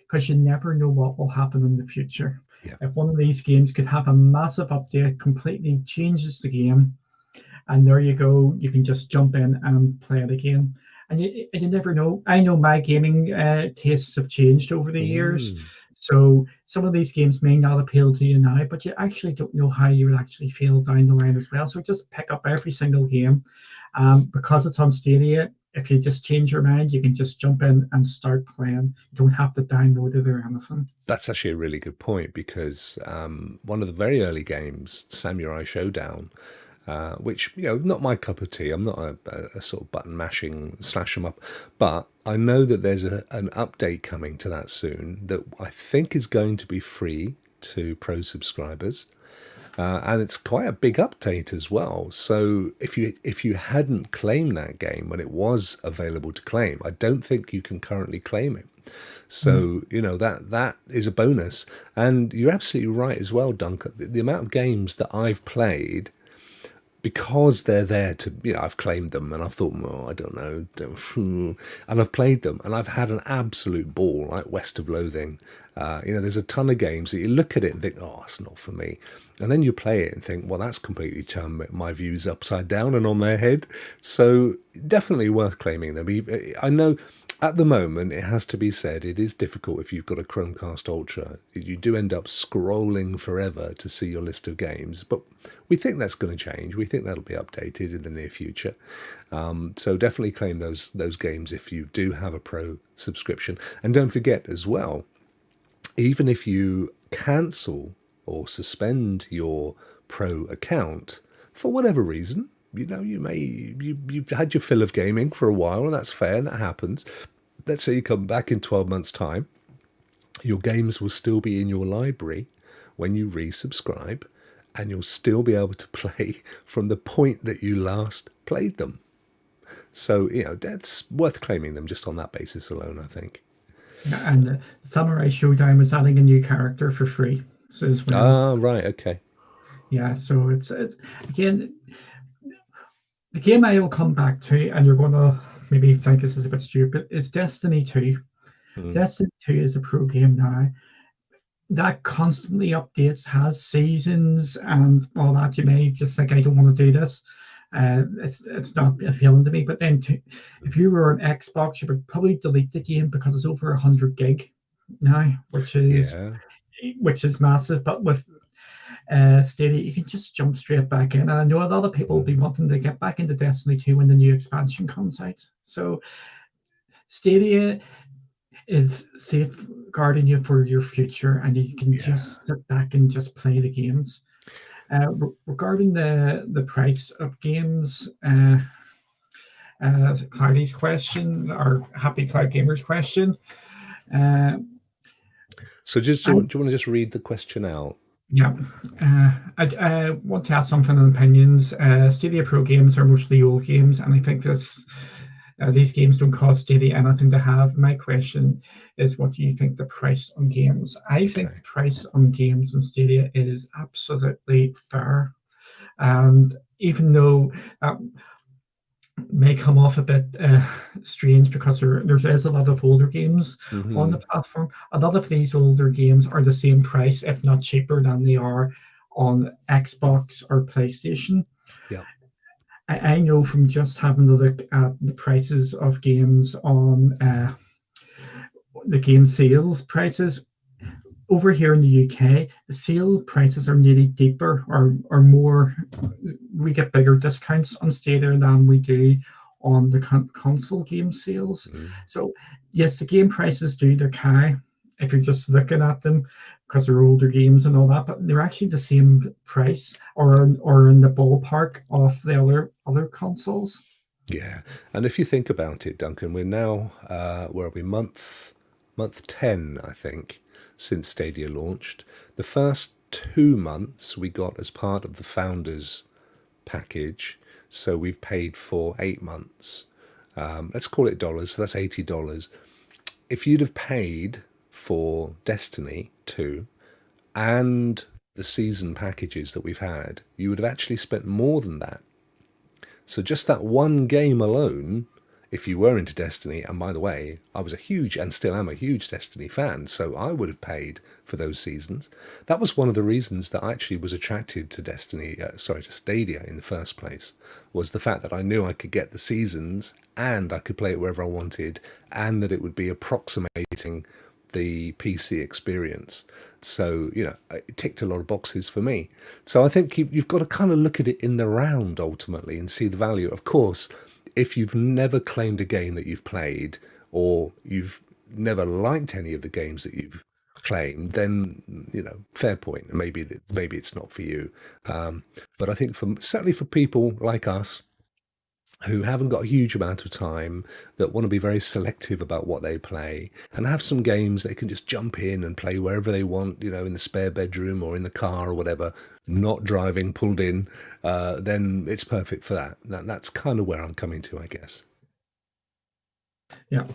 because you never know what will happen in the future. Yeah. If one of these games could have a massive update, completely changes the game, and there you go, you can just jump in and play it again. And you never know. I know my gaming tastes have changed over the years. Mm. So some of these games may not appeal to you now, but you actually don't know how you would actually feel down the line as well. So just pick up every single game. Because it's on Stadia, if you just change your mind, you can just jump in and start playing. You don't have to download it or anything. That's actually a really good point because one of the very early games, Samurai Showdown, which not my cup of tea. I'm not a sort of button mashing slash 'em up, but I know that there's an update coming to that soon that I think is going to be free to pro subscribers. And it's quite a big update as well. So if you hadn't claimed that game when it was available to claim, I don't think you can currently claim it. So that is a bonus. And you're absolutely right as well, Duncan. The amount of games that I've played because they're there to, I've claimed them and I've thought, well, I don't know, and I've played them and I've had an absolute ball, like West of Loathing. There's a ton of games that you look at it and think, oh, it's not for me. And then you play it and think, well, that's completely turned my views upside down and on their head. So definitely worth claiming them. I know at the moment, it has to be said, it is difficult if you've got a Chromecast Ultra. You do end up scrolling forever to see your list of games, but we think that's going to change. We think that'll be updated in the near future. So definitely claim those games if you do have a Pro subscription. And don't forget as well, even if you cancel or suspend your Pro account for whatever reason, you've had your fill of gaming for a while, and that's fair, and that happens. Let's say you come back in 12 months' time, your games will still be in your library when you resubscribe, and you'll still be able to play from the point that you last played them. So, that's worth claiming them just on that basis alone, I think. And Samurai Showdown was adding a new character for free as well. Ah, right, okay. Yeah, so it's again, the game I will come back to, and you're going to maybe think this is a bit stupid, is Destiny 2. Destiny 2 is a pro game now that constantly updates, has seasons and all that. You may just think, I don't want to do this. It's not appealing to me. But then if you were on Xbox, you would probably delete the game because it's over 100 gig now, which is massive. But with Stadia, you can just jump straight back in. And I know a lot of people will be wanting to get back into Destiny 2 when the new expansion comes out. So Stadia is safeguarding you for your future, and you can just sit back and just play the games. Regarding the price of games, Cloudy's question, or Happy Cloud Gamers question. So do you want to just read the question out? Yeah. I want to ask something on opinions. Stadia Pro games are mostly old games, and I think these games don't cost Stadia anything to have. My question is, what do you think the price on games? I think the price on games on Stadia is absolutely fair. And even though that may come off a bit strange, because there is a lot of older games on the platform, a lot of these older games are the same price, if not cheaper, than they are on Xbox or PlayStation. Yeah. I know from just having a look at the prices of games on the game sales prices over here in the UK, the sale prices are nearly deeper or more. We get bigger discounts on Stadia than we do on the console game sales. So yes, the game prices do look high if you're just looking at them, because they're older games and all that, but they're actually the same price or in the ballpark of the other consoles. Yeah, and if you think about it, Duncan, we're now where are we? Month 10, I think, since Stadia launched. The first 2 months we got as part of the Founders package, so we've paid for 8 months. Let's call it dollars, so that's $80. If you'd have paid for Destiny 2 and the season packages that we've had, you would have actually spent more than that. So just that one game alone, if you were into Destiny, and by the way, I was a huge, and still am a huge Destiny fan, so I would have paid for those seasons. That was one of the reasons that I actually was attracted to to Stadia in the first place, was the fact that I knew I could get the seasons and I could play it wherever I wanted, and that it would be approximating the PC experience. So, it ticked a lot of boxes for me. So I think you've got to kind of look at it in the round ultimately and see the value. Of course, if you've never claimed a game that you've played, or you've never liked any of the games that you've claimed, then, fair point. Maybe it's not for you. But I think certainly for people like us, who haven't got a huge amount of time, that want to be very selective about what they play, and have some games they can just jump in and play wherever they want, in the spare bedroom or in the car or whatever, not driving, pulled in, then it's perfect for that. That's kind of where I'm coming to, I guess. Yeah.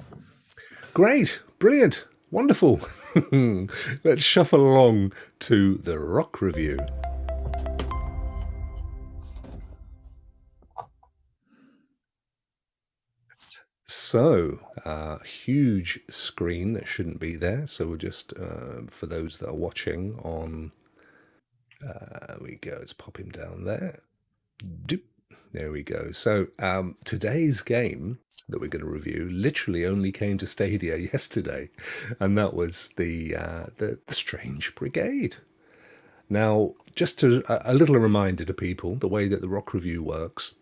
Great. Brilliant. Wonderful. Let's shuffle along to the Rokk review. So, huge screen that shouldn't be there. So we'll just, for those that are watching on, we go, let's pop him down there. Doop. There we go. So today's game that we're going to review literally only came to Stadia yesterday, and that was the Strange Brigade. Now, just a little reminder to people, the way that the Rokk review works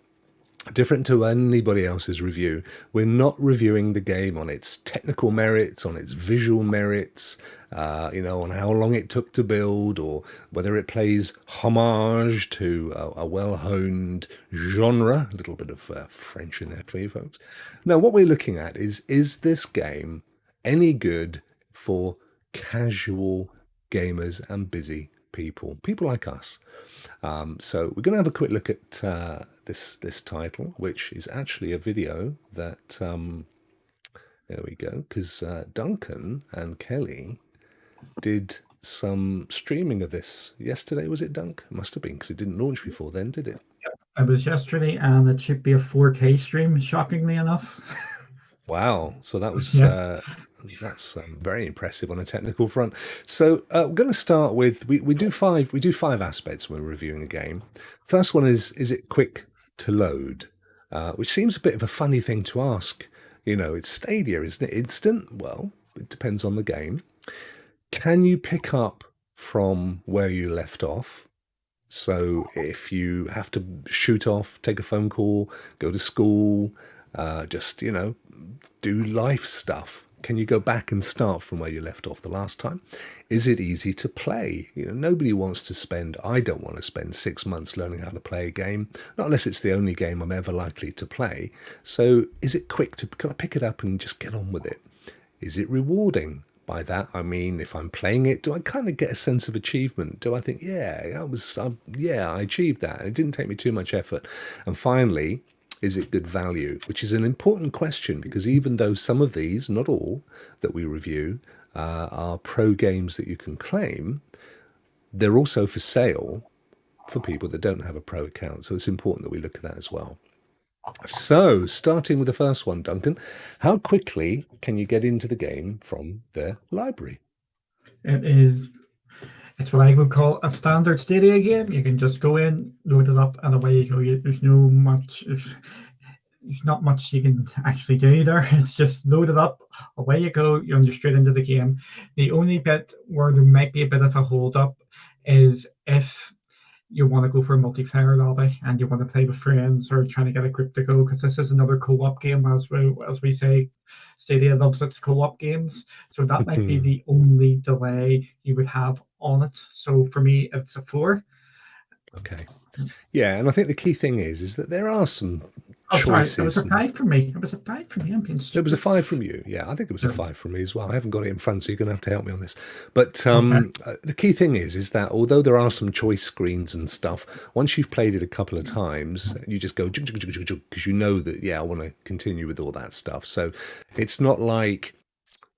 different to anybody else's review. We're not reviewing the game on its technical merits, on its visual merits, on how long it took to build, or whether it plays homage to a well-honed genre. A little bit of French in there for you folks. No, what we're looking at is this game any good for casual gamers and busy people like us? So we're going to have a quick look at this title, which is actually a video that there we go, because Duncan and Kelly did some streaming of this yesterday. Was it, Dunk? It must have been, because it didn't launch before then, did it? It was yesterday, and it should be a 4K stream, shockingly enough. Wow. So that was Yes. that's very impressive on a technical front. So we're going to start with we do five aspects when we're reviewing a game. First one is it quick to load, which seems a bit of a funny thing to ask. It's Stadia, isn't it? Instant? Well, it depends on the game. Can you pick up from where you left off? So if you have to shoot off, take a phone call, go to school, just do life stuff, can you go back and start from where you left off the last time? Is it easy to play? Nobody wants to spend, I don't want to spend 6 months learning how to play a game, not unless it's the only game I'm ever likely to play. So is it quick to kind of pick it up and just get on with it? Is it rewarding? By that, I mean, if I'm playing it, do I kind of get a sense of achievement? Do I think, I achieved that, and it didn't take me too much effort? And finally, is it good value? Which is an important question, because even though some of these, not all, that we review are pro games that you can claim, they're also for sale for people that don't have a pro account. So it's important that we look at that as well. So, starting with the first one, Duncan, how quickly can you get into the game from the library? It's what I would call a standard Stadia game. You can just go in, load it up, and away you go. There's not much you can actually do there. It's just load it up, away you go. You're straight into the game. The only bit where there might be a bit of a hold up is if you want to go for a multiplayer lobby and you want to play with friends or trying to get a group to go, because this is another co-op game, as we say, Stadia loves its co-op games. So that might be the only delay you would have on it. So for me, it's a 4. Okay. Yeah, and I think the key thing is that there are some choices. Sorry, it was a 5 for me. It was a 5 for me. I'm being stupid. It was a 5 from you. Yeah, I think it was a 5 from me as well. I haven't got it in front, so you're going to have to help me on this. But the key thing is that although there are some choice screens and stuff, once you've played it a couple of times, you just go because you know that, I want to continue with all that stuff. So it's not like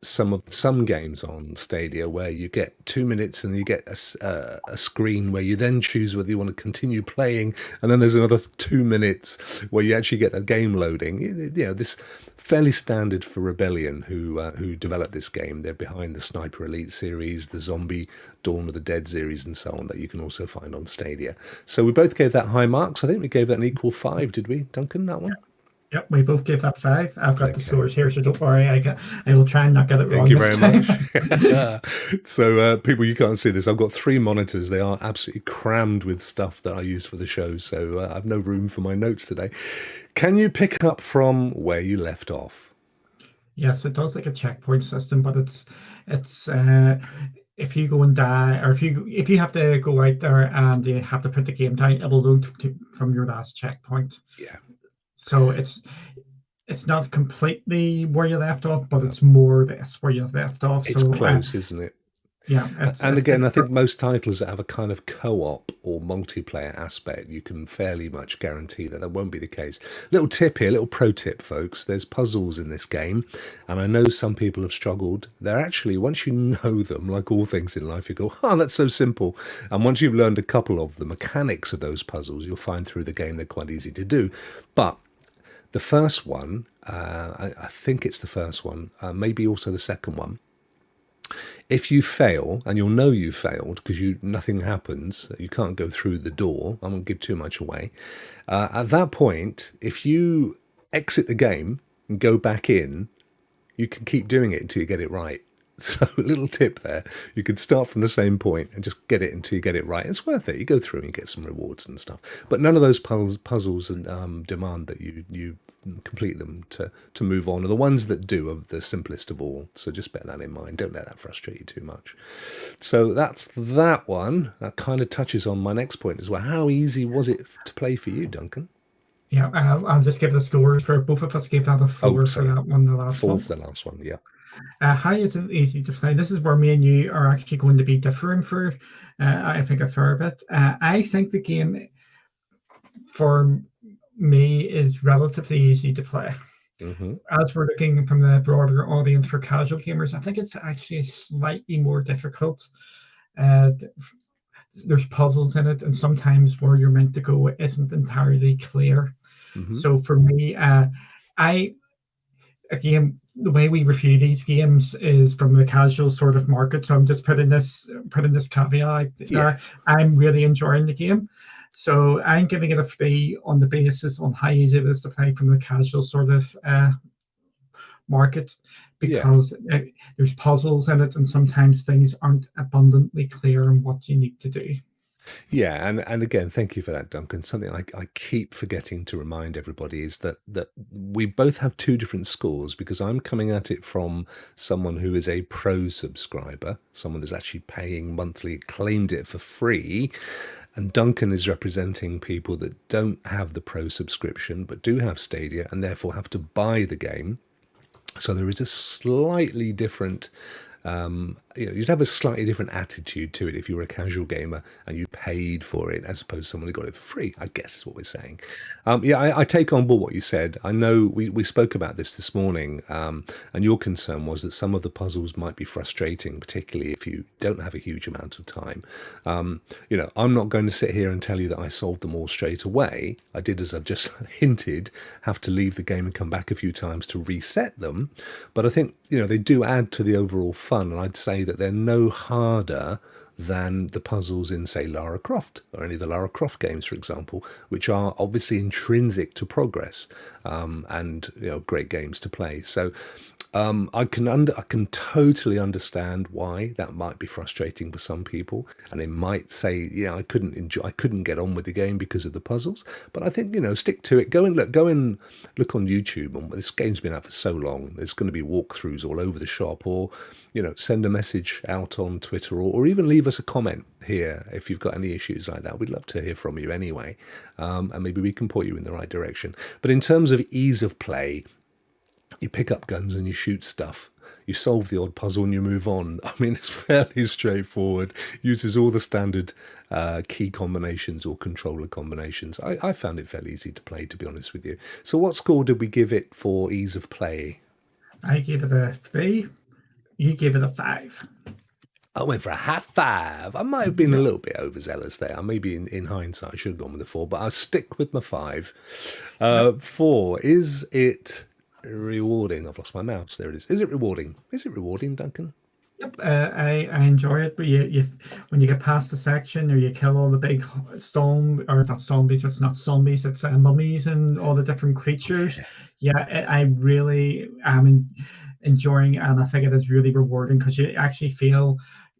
some games on Stadia where you get 2 minutes and you get a screen where you then choose whether you want to continue playing, and then there's another 2 minutes where you actually get a game loading. This fairly standard for Rebellion, who developed this game. They're behind the Sniper Elite series, the Zombie Dawn of the Dead series, and so on, that you can also find on Stadia. So we both gave that high marks. I think we gave that an equal 5, did we, Duncan, that one? Yep, we both gave that 5. I've got the scores here, so don't worry. I will try and not get it wrong. Thank you very much. So, people, you can't see this. I've got 3 monitors. They are absolutely crammed with stuff that I use for the show, so I've no room for my notes today. Can you pick up from where you left off? Yes, it does like a checkpoint system, but it's if you go and die, or if you have to go out there and you have to put the game down, it will load from your last checkpoint. Yeah. So it's not completely where you left off, but it's more or less where you left off. It's close, isn't it? Yeah. And again, I think most titles that have a kind of co-op or multiplayer aspect, you can fairly much guarantee that won't be the case. Little tip here, little pro tip, folks. There's puzzles in this game, and I know some people have struggled. They're actually, once you know them, like all things in life, you go, that's so simple. And once you've learned a couple of the mechanics of those puzzles, you'll find through the game they're quite easy to do. But the first one, I think it's the first one, maybe also the second one. If you fail, and you'll know you failed because nothing happens, you can't go through the door, I won't give too much away. At that point, if you exit the game and go back in, you can keep doing it until you get it right. So a little tip there, you could start from the same point and just get it until you get it right. It's worth it. You go through and you get some rewards and stuff. But none of those puzzles and demand that you complete them to move on. Are the ones that do are the simplest of all. So just bear that in mind. Don't let that frustrate you too much. So that's that one. That kind of touches on my next point as well. How easy was it to play for you, Duncan? Yeah, I'll just give the scores for both of us. Gave that a 4 for that one, the last 4 one. for the last one, yeah. How is it easy to play? This is where me and you are actually going to be differing for, I think, a fair bit. I think the game, for me, is relatively easy to play. Mm-hmm. As we're looking from the broader audience for casual gamers, I think it's actually slightly more difficult. There's puzzles in it, and sometimes where you're meant to go isn't entirely clear. Mm-hmm. So for me, again, the way we review these games is from the casual sort of market. So I'm just putting this caveat there. I'm really enjoying the game. So I'm giving it a 3 on the basis on how easy it is to play from the casual sort of market, because there's puzzles in it and sometimes things aren't abundantly clear on what you need to do. Yeah, and again, thank you for that, Duncan. Something I keep forgetting to remind everybody is that we both have 2 different scores, because I'm coming at it from someone who is a pro subscriber, someone that's actually paying monthly, claimed it for free, and Duncan is representing people that don't have the pro subscription but do have Stadia and therefore have to buy the game. So there is a slightly different you'd have a slightly different attitude to it if you were a casual gamer and you paid for it, as opposed to someone who got it for free, I guess is what we're saying. I take on board what you said. I know we spoke about this morning, and your concern was that some of the puzzles might be frustrating, particularly if you don't have a huge amount of time. I'm not going to sit here and tell you that I solved them all straight away. I did, as I've just hinted, have to leave the game and come back a few times to reset them. But I think, they do add to the overall fun, and I'd say that they're no harder than the puzzles in, say, Lara Croft, or any of the Lara Croft games, for example, which are obviously intrinsic to progress, and great games to play. So I can totally understand why that might be frustrating for some people, and they might say, I couldn't get on with the game because of the puzzles. But I think, stick to it. Go and look on YouTube. And this game's been out for so long. There's going to be walkthroughs all over the shop, or send a message out on Twitter, or even leave us a comment here if you've got any issues like that. We'd love to hear from you anyway, and maybe we can point you in the right direction. But in terms of ease of play, you pick up guns and you shoot stuff. You solve the odd puzzle and you move on. I mean, it's fairly straightforward. Uses all the standard key combinations or controller combinations. I found it fairly easy to play, to be honest with you. So what score did we give it for ease of play? I gave it a 3. You gave it a 5. I went for a half 5. I might have been a little bit overzealous there. Maybe in hindsight I should have gone with a 4, but I'll stick with my 5. 4, is it rewarding? I've lost my mouse. There it is. Is it rewarding? Is it rewarding, Duncan? Yep, I enjoy it, but you when you get past the section or you kill all the big not zombies, it's mummies and all the different creatures. I really am enjoying, and I think it is really rewarding because you actually feel,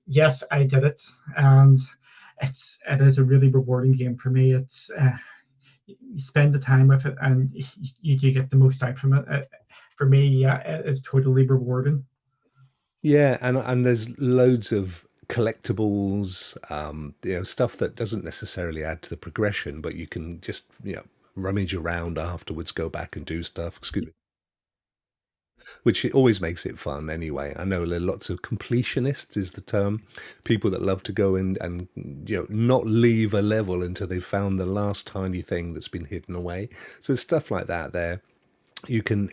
yes, I did it, and it is a really rewarding game for me. It's you spend the time with it and you do get the most out from it. For me, it is totally rewarding. Yeah, and there's loads of collectibles, stuff that doesn't necessarily add to the progression, but you can just, rummage around afterwards, go back and do stuff. Excuse me. Which it always makes it fun anyway. I know there are lots of completionists, is the term. People that love to go in and not leave a level until they've found the last tiny thing that's been hidden away. So stuff like that there. You can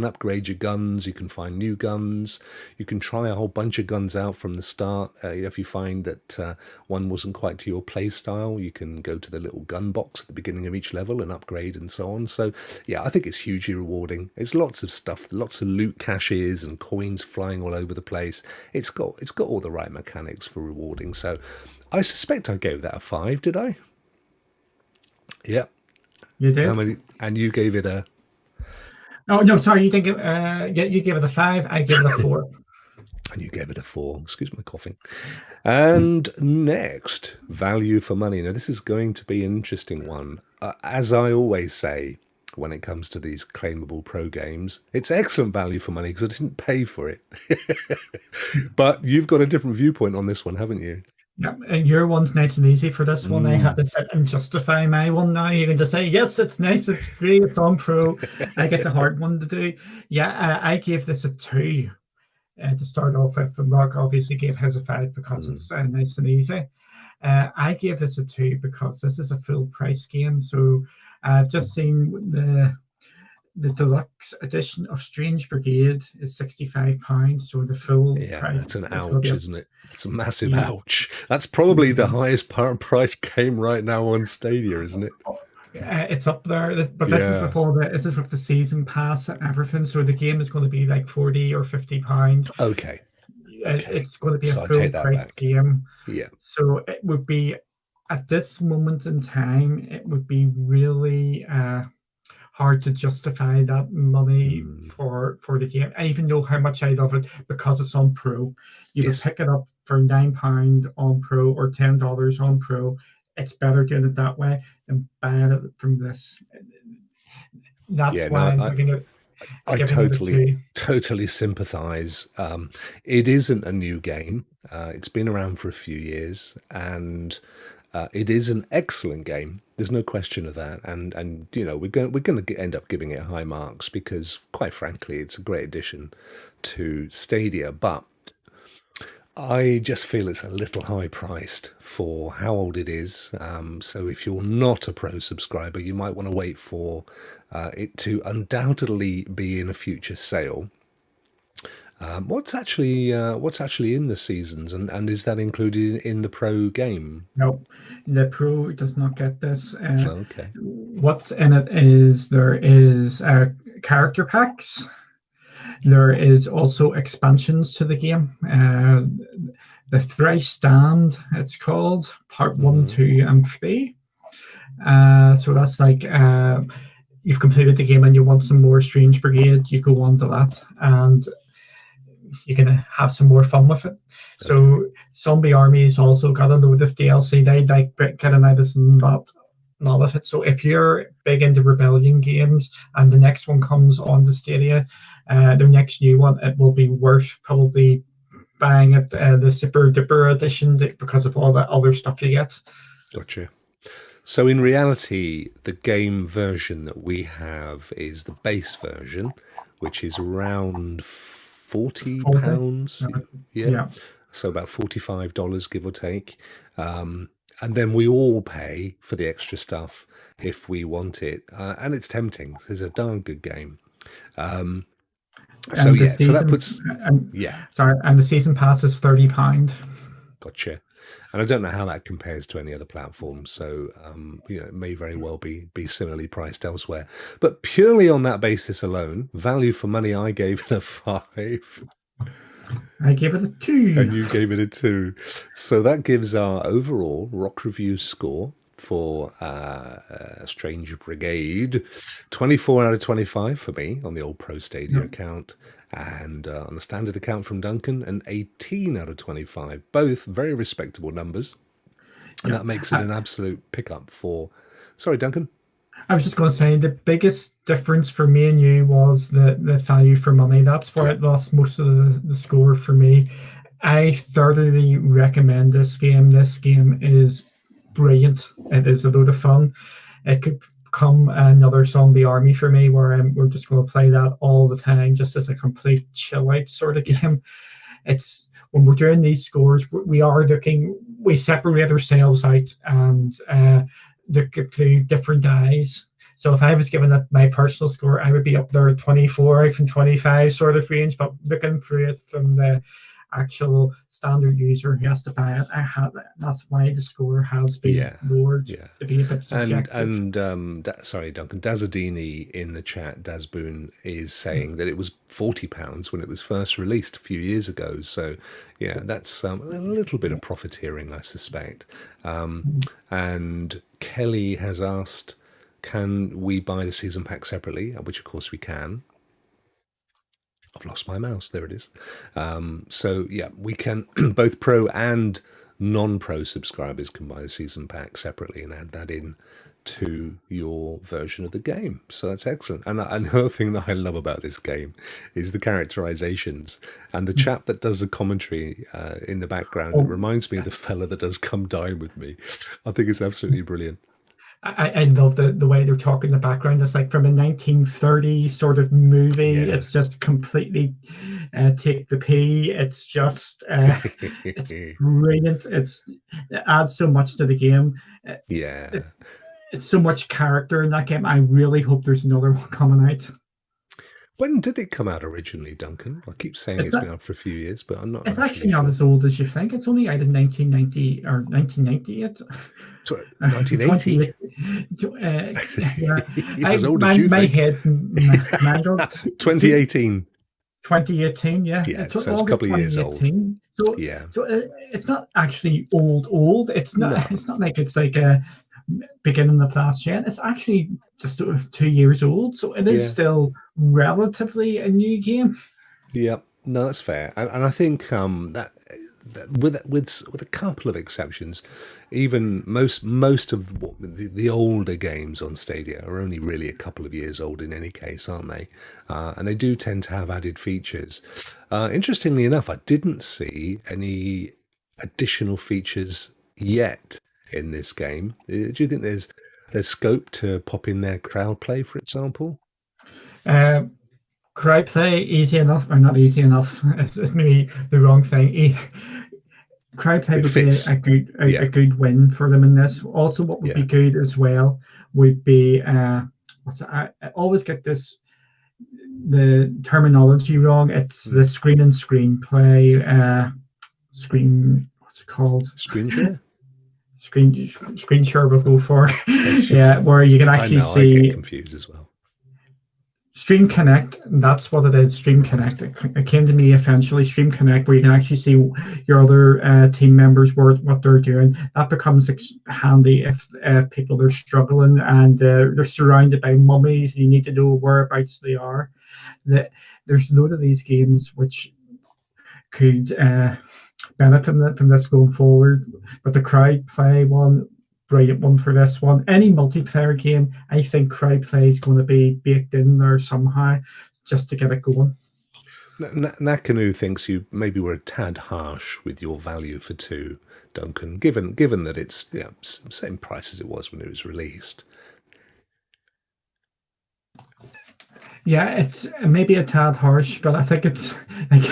upgrade your guns. You can find new guns. You can try a whole bunch of guns out from the start. If you find that one wasn't quite to your play style, you can go to the little gun box at the beginning of each level and upgrade and so on. So I think it's hugely rewarding. It's lots of stuff, lots of loot caches and coins flying all over the place. It's got all the right mechanics for rewarding. So I suspect I gave that a 5. Did I? Yep. You did. And you gave it a. Oh no, sorry, you didn't give. You gave it a 5. I gave it a 4. And you gave it a 4. Excuse my coughing. And next, value for money. Now, this is going to be an interesting one. As I always say, when it comes to these claimable pro games, it's excellent value for money because I didn't pay for it. But you've got a different viewpoint on this one, haven't you? Yeah, your one's nice and easy for this one. I have to sit and justify my one now. You can just say, yes, it's nice, it's free, it's on pro. I get the hard one to do. Yeah, I gave this a 2 to start off with. Rokk obviously gave his a 5 because it's nice and easy. I gave this a 2 because this is a full price game. So I've just seen the deluxe edition of Strange Brigade is £65. So the full price. That's an ouch, isn't it? It's a massive ouch. That's probably the highest price game right now on Stadia, isn't it? It's up there, but this is before this is with the season pass and everything. So the game is going to be like £40 or £50. Okay. It's going to be a full price game. Yeah. So it would be at this moment in time, it would be really hard to justify that money for the game. I even know how much I love it because it's on Pro. You can pick it up for £9 on Pro or $10 on Pro. It's better doing it that way than buying it from this. That's why I'm going to. I totally sympathize. It isn't a new game. It's been around for a few years, and it is an excellent game. There's no question of that. And you know, we're going to end up giving it high marks because, quite frankly, it's a great addition to Stadia. But I just feel it's a little high priced for how old it is. So if you're not a pro subscriber, you might want to wait for it to undoubtedly be in a future sale. What's actually in the seasons, and is that included in the pro game? No, the pro does not get this. Okay. What's in it is there is character packs. There is also expansions to the game. The Thrice Stand, it's called, part 1, 2, and 3. So that's like you've completed the game and you want some more Strange Brigade, you go on to that, and you can have some more fun with it. So Zombie Army's also got a load of DLC. They like getting out of none of it. So if you're big into Rebellion games and the next one comes on the Stadia, their next new one, it will be worth probably buying it, the Super Duper edition, because of all that other stuff you get. Gotcha. So in reality, the game version that we have is the base version, which is around £40. Yeah. So about $45, give or take. And then we all pay for the extra stuff if we want it. And it's tempting. It's a darn good game. So that puts... Sorry, and the season pass is £30. Gotcha. And I don't know how that compares to any other platform. So, it may very well be similarly priced elsewhere. But purely on that basis alone, value for money, I gave it a 5. I gave it a 2. And you gave it a 2. So that gives our overall Rokk review score for Strange Brigade 24 out of 25 for me on the old Pro Stadia account. And on the standard account from Duncan, an 18 out of 25. Both very respectable numbers. And that makes it an absolute pickup for... Sorry, Duncan? I was just going to say, the biggest difference for me and you was the value for money. That's where it lost most of the score for me. I thoroughly recommend this game. This game is brilliant. It is a load of fun. It could become another Zombie Army for me, where we're just going to play that all the time, just as a complete chill out sort of game. It's when we're doing these scores, we separate ourselves out and look through different eyes. So if I was giving it my personal score, I would be up there at 24 from 25 sort of range, but looking through it from the actual standard user who has to buy it, that's why the score has been lowered to be a bit subjective. And sorry, Duncan, Dazadini in the chat, Dazboon, is saying that it was £40 when it was first released a few years ago. So that's a little bit of profiteering, I suspect. And Kelly has asked, can we buy the season pack separately? Which of course we can. I've lost my mouse. There it is. So yeah, we can both pro and non-pro subscribers can buy the season pack separately and add that in to your version of the game. So that's excellent. And another thing that I love about this game is the characterizations and the chap that does the commentary in the background. It Oh, reminds me of the fella that does Come Dine With Me. I think it's absolutely brilliant. I love the way they're talking in the background. It's like from a 1930s sort of movie. Yeah. It's just completely take the pee. It's just it's brilliant. It adds so much to the game. Yeah. It's so much character in that game. I really hope there's another one coming out. When did it come out originally, Duncan? I keep saying it's been out for a few years, but I'm not It's actually not sure. as old as you think. It's only out in 1990 or 1998. 1980? It's as old as you my think. head's mangled. 2018. 2018, yeah. Yeah, It's so it's a couple of years old. 2018. So, Yeah. It's not actually old. It's not. No. It's not like it's like a beginning of last gen. It's actually just 2 years old. So it is still relatively a new game. Yeah, no, that's fair, and I think that with a couple of exceptions, even most of the older games on Stadia are only really a couple of years old in any case, aren't they? And they do tend to have added features. Interestingly enough, I didn't see any additional features yet in this game. Do you think there's scope to pop in there crowd play, for example? Crowd play easy enough, or not easy enough? It's maybe the wrong thing. Crowd play would be a good win for them in this. Also, what would be good as well would be I always get the terminology wrong. It's the screen and screenplay. What's it called? Screen share. Screen share will go for. Yeah, where you can actually see. I get confused as well. Stream Connect, that's what it is. Stream Connect. It came to me eventually. Stream Connect, where you can actually see your other team members what they're doing. That becomes handy if people are struggling and they're surrounded by mummies. You need to know whereabouts they are. There's a load of these games which could benefit from this going forward. But the crowd play one, brilliant one for this one. Any multiplayer game, I think crowd play is going to be baked in there somehow just to get it going. Nakanu thinks you maybe were a tad harsh with your value for 2, Duncan, given that it's same price as it was when it was released. Yeah, it's maybe a tad harsh, but I think it's like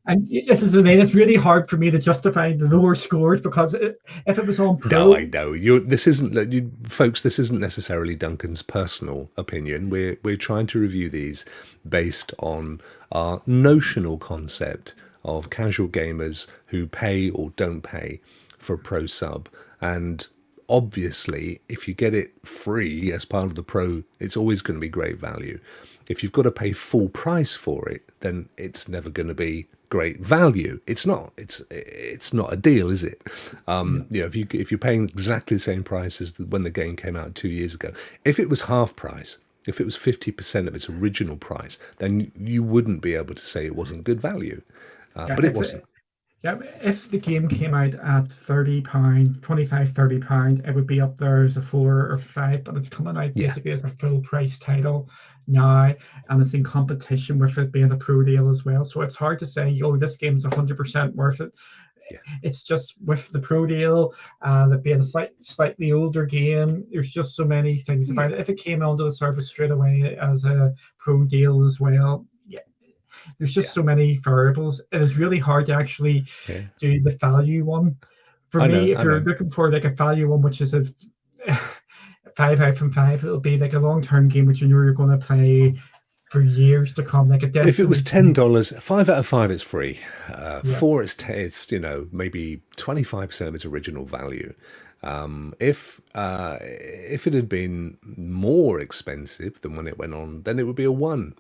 and this is the thing. It's really hard for me to justify the lower scores because if it was on pro, no, I know this isn't, folks. This isn't necessarily Duncan's personal opinion. We're trying to review these based on our notional concept of casual gamers who pay or don't pay for a pro sub, and obviously, if you get it free as part of the pro, it's always going to be great value. If you've got to pay full price for it, then it's never going to be great value. It's not a deal, is it? If you're paying exactly the same price as when the game came out 2 years ago, if it was half price, if it was 50% of its original price, then you wouldn't be able to say it wasn't good value. But it wasn't. Yeah, if the game came out at £30, £25, it would be up there as a 4 or 5, but it's coming out basically as a full price title now, and it's in competition with it being a pro deal as well. So it's hard to say, this game is 100% worth it. Yeah. It's just with the pro deal, it being a slightly older game, there's just so many things about it. If it came onto the service straight away as a pro deal as well, there's just so many variables. It is really hard to actually do the value one. For me, if you're looking for like a value one, which is a 5 out from 5, it'll be like a long-term game which you know you're going to play for years to come. Like if it was $10, 5 out of 5 is free. 4 it's maybe 25% of its original value. If it had been more expensive than when it went on, then it would be a 1.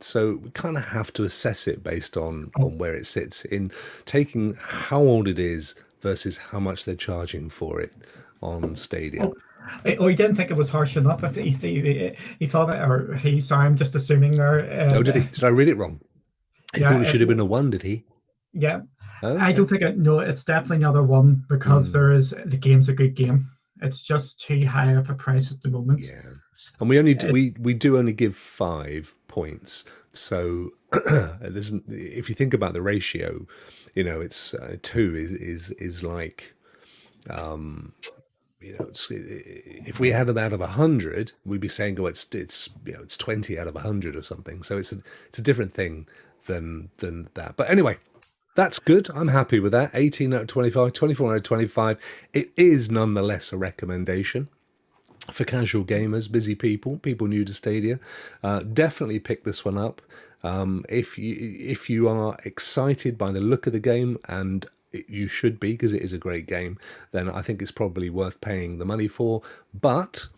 So we kind of have to assess it based on where it sits in taking how old it is versus how much they're charging for it on Stadia. Oh, he didn't think it was harsh enough. If he thought it, or he. Sorry, I'm just assuming there. Oh, did he? Did I read it wrong? He thought it should have been a 1, did he? Yeah. Okay. I don't think no, it's definitely not a 1 because the game's a good game. It's just too high of a price at the moment. Yeah, and we only we do only give 5 points. So if you think about the ratio, it's 2 is like, if we had it out of 100, we'd be saying, it's 20 out of 100 or something. So it's a different thing than that. But anyway, that's good. I'm happy with that. 18 out of 25, 24 out of 25. It is nonetheless a recommendation for casual gamers, busy people new to Stadia. Definitely pick this one up. If you are excited by the look of the game, and you should be because it is a great game, then I think it's probably worth paying the money for. But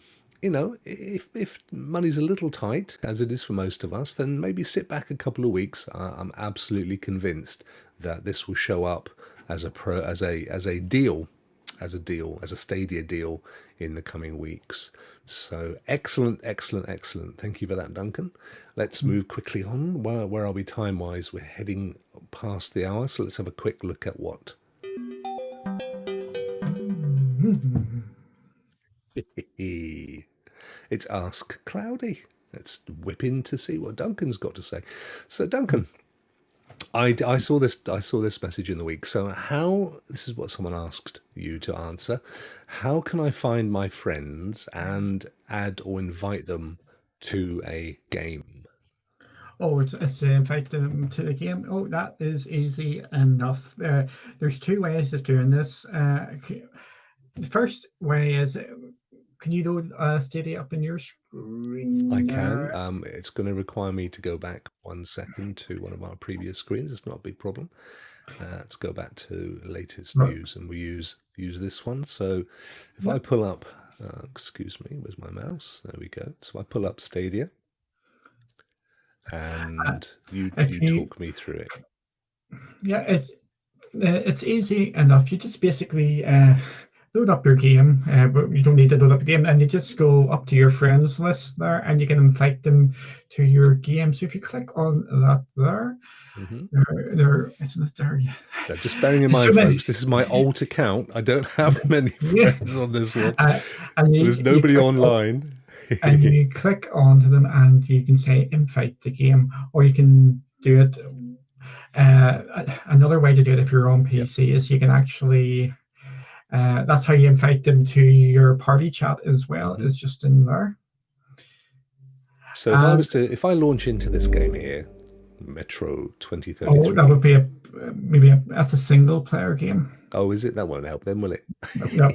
if money's a little tight, as it is for most of us, then maybe sit back a couple of weeks. I'm absolutely convinced that this will show up as a deal, as a Stadia deal in the coming weeks. So excellent. Thank you for that, Duncan. Let's move quickly on. Where are we time-wise? We're heading past the hour, so let's have a quick look at what. It's Ask Cloudy. Let's whip in to see what Duncan's got to say. So, Duncan, I saw this message in the week. So this is what someone asked you to answer. How can I find my friends and add or invite them to a game? Oh, it's to invite them to the game. Oh, that is easy enough. There's 2 ways of doing this. The first way is, can you do Stadia up in your screen? I can. It's going to require me to go back 1 second to one of our previous screens. It's not a big problem. Let's go back to latest news, and we use this one. So if I pull up, excuse me, where's my mouse? There we go. So I pull up Stadia, and you talk me through it. Yeah, it's easy enough. You just basically load up your game, but you don't need to load up a game, and you just go up to your friends list there, and you can invite them to your game. So if you click on that there, there isn't it there? Yeah. So just bearing in mind, folks, this is my old account. I don't have many friends on this one. There's nobody online. And you click onto them, and you can say invite the game, or you can do it. Another way to do it if you're on PC is you can actually. That's how you invite them to your party chat as well. Is just in there. So if I launch into this game here, Metro 2033. Oh, that would be that's a single player game. Oh, is it? That won't help then, will it? No.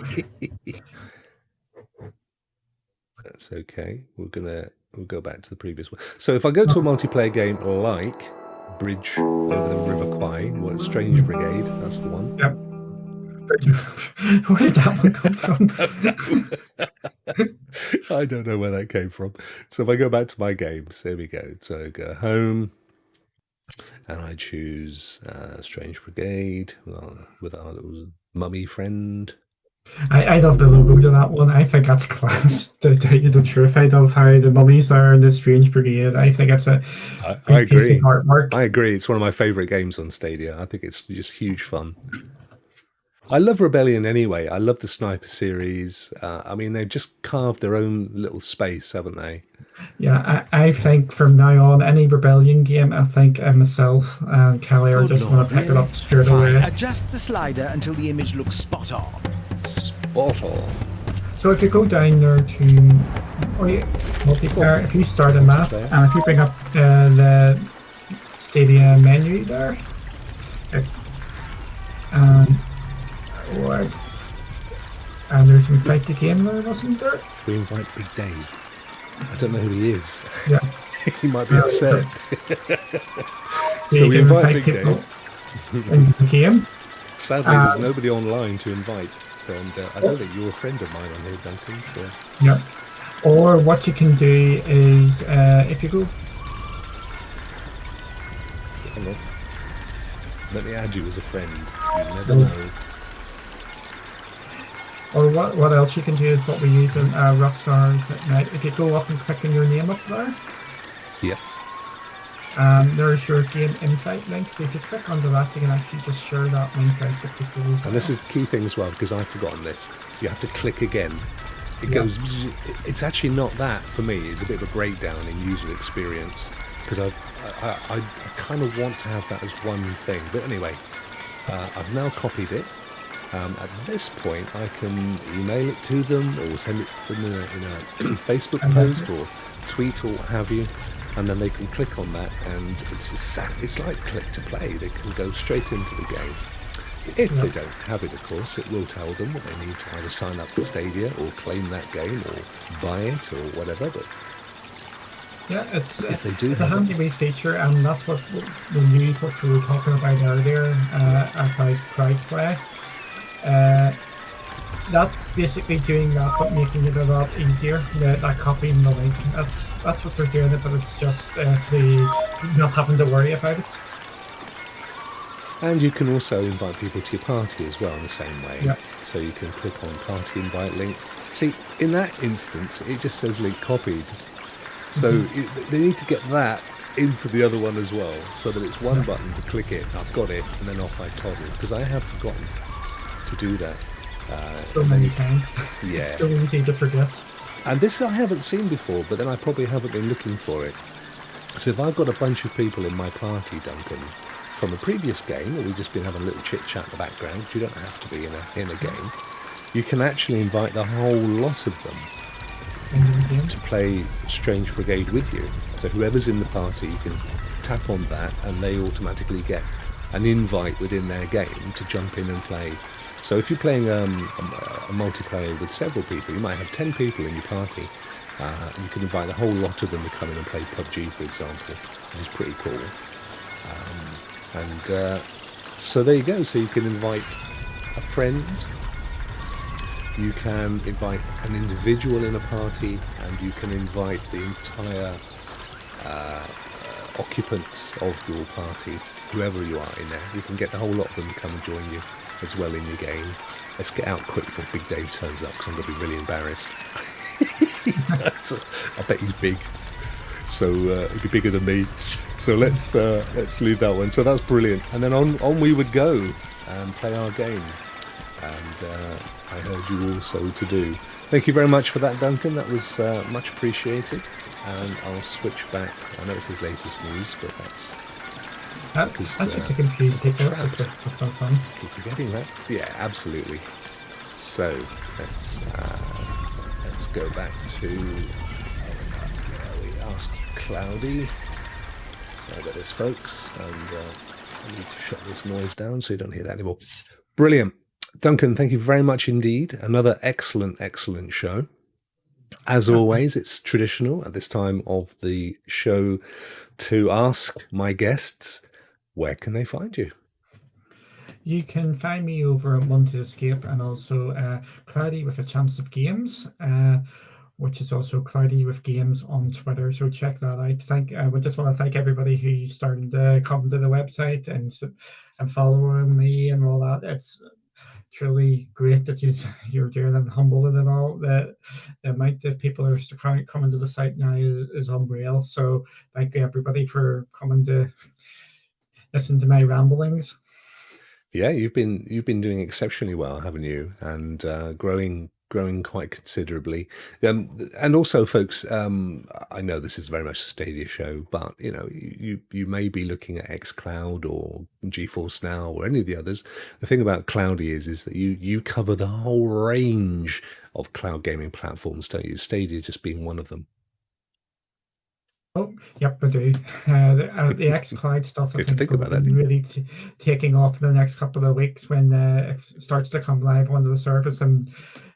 That's okay. We'll go back to the previous one. So if I go to a multiplayer game like Bridge over the River Kwai, Strange Brigade, that's the one. Yep. Where did that one come from? I don't know where that came from. So if I go back to my games, here we go. So go home, and I choose Strange Brigade with our little mummy friend. I love the logo to that one. I think that's class. To tell you the truth, I love how the mummies are in the Strange Brigade. I think it's I agree. Piece of artwork. I agree. It's one of my favourite games on Stadia. I think it's just huge fun. I love Rebellion anyway. I love the Sniper series. They've just carved their own little space, haven't they? Yeah, I think from now on, any Rebellion game, I think myself and Kelly are just going to pick it up straight away. Adjust the slider until the image looks spot on. Spot on. So if you go down there to multiplayer, if you start a map, and if you bring up the Stadia menu there, and there's invite the game there, wasn't there? We invite Big Dave. I don't know who he is. Yeah. He might be upset. So we invite Big Dave into the game. Sadly, there's nobody online to invite. And I know that you're a friend of mine on here, Duncan. So. Yeah. Or what you can do is, if you go... Hang on. Let me add you as a friend. You never know. Or what else you can do is what we use in Rockstar Night. If you go up and click on your name up there, Yeah. there's your game invite link. So if you click onto that, you can actually just share that link out to people as well. And this is the key thing as well, because I've forgotten this. You have to click again. It Yeah. goes. It's actually not that for me. It's a bit of a breakdown in user experience because I kind of want to have that as one thing. But anyway, I've now copied it. At this point, I can email it to them or send it to them in a Facebook post or tweet or what have you, and then they can click on that, and it's like click to play. They can go straight into the game. If they don't have it, of course, it will tell them that they need to either sign up for Stadia or claim that game or buy it or whatever. But yeah, it's a handy wee feature, and that's what we use what we were talking about earlier about crowd play. That's basically doing that, but making it a lot easier. That copying the link. That's what they're doing. But it's just not having to worry about it. And you can also invite people to your party as well in the same way. Yeah. So you can click on party invite link. See, in that instance, it just says link copied. So they need to get that into the other one as well, so that it's one button to click it. I've got it, and then off I toddle, because I have forgotten to do that. So many times. Yeah. It's so easy to forget. And this I haven't seen before, but then I probably haven't been looking for it. So if I've got a bunch of people in my party, Duncan, from a previous game, where we've just been having a little chit-chat in the background, you don't have to be in a game, you can actually invite the whole lot of them to play Strange Brigade with you. So whoever's in the party, you can tap on that, and they automatically get an invite within their game to jump in and play. So if you're playing a multiplayer with several people, you might have 10 people in your party. You can invite the whole lot of them to come in and play PUBG, for example, which is pretty cool. So there you go. So you can invite a friend, you can invite an individual in a party, and you can invite the entire occupants of your party, whoever you are in there. You can get the whole lot of them to come and join you as well in your game. Let's get out quick before Big Dave turns up, because I'm going to be really embarrassed. I bet he's big. So he'd be bigger than me. So let's leave that one. So that's brilliant. And then on we would go and play our game. And I heard you also to do. Thank you very much for that, Duncan. That was much appreciated. And I'll switch back. I know it's his latest news, but that's just to confuse people. It's just for fun. Keep forgetting that. Yeah, absolutely. So let's go back to we asked Cloudy. Sorry about this, folks, and I need to shut this noise down so you don't hear that anymore. Brilliant, Duncan. Thank you very much indeed. Another excellent show. As always, it's traditional at this time of the show to ask my guests, where can they find you? You can find me over at One to Escape, and also Cloudy with a Chance of Games, which is also Cloudy with Games on Twitter. So check that out. We just want to thank everybody who's starting to come to the website and following me and all that. It's truly great that you're doing and humble in it all. The amount of people who are coming to the site now is unreal. So thank you everybody for coming to listen to my ramblings. Yeah, you've been doing exceptionally well, haven't you? And growing quite considerably. And also, folks, I know this is very much a Stadia show, but you may be looking at xCloud or GeForce Now or any of the others. The thing about Cloudy is that you cover the whole range of cloud gaming platforms, don't you? Stadia just being one of them. Oh, yep, I do. The xCloud stuff, I think about that. Really taking off the next couple of weeks when it starts to come live onto the service and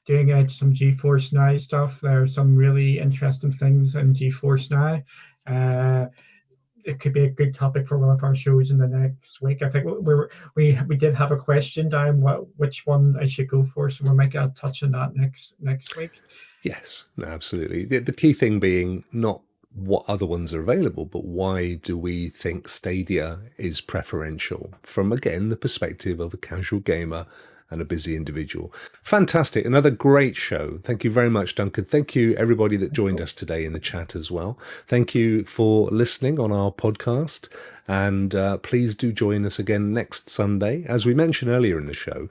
doing some GeForce Now stuff. There are some really interesting things in GeForce Now. It could be a good topic for one of our shows in the next week. I think we did have a question down which one I should go for, so we might get a touch on that next week. Yes, no, absolutely. The key thing being not what other ones are available, but why do we think Stadia is preferential from, again, the perspective of a casual gamer and a busy individual. Fantastic. Another great show. Thank you very much, Duncan. Thank you, everybody that joined us today in the chat as well. Thank you for listening on our podcast. And please do join us again next Sunday. As we mentioned earlier in the show,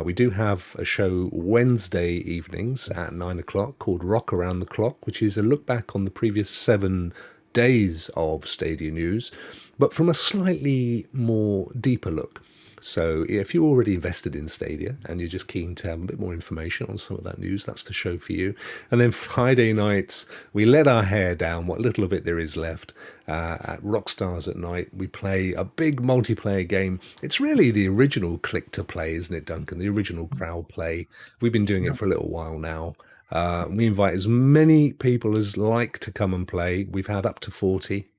we do have a show Wednesday evenings at 9 o'clock called Rokk Around the Clock, which is a look back on the previous 7 days of Stadia news, but from a slightly more deeper look. So if you're already invested in Stadia and you're just keen to have a bit more information on some of that news, that's the show for you. And then Friday nights, we let our hair down, what little of it there is left, at Rockstars at Night. We play a big multiplayer game. It's really the original click to play, isn't it, Duncan? The original crowd play. We've been doing it for a little while now. We invite as many people as like to come and play. We've had up to 40.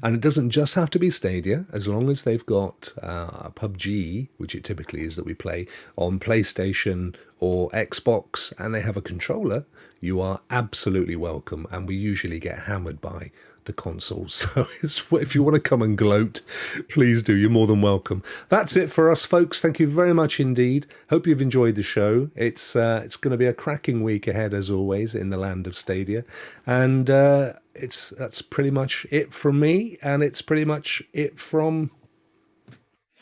And it doesn't just have to be Stadia, as long as they've got PUBG, which it typically is that we play, on PlayStation or Xbox, and they have a controller, you are absolutely welcome. And we usually get hammered by the consoles. So if you want to come and gloat, please do. You're more than welcome. That's it for us, folks. Thank you very much indeed. Hope you've enjoyed the show. It's going to be a cracking week ahead, as always, in the land of Stadia. And that's pretty much it from me, and it's pretty much it from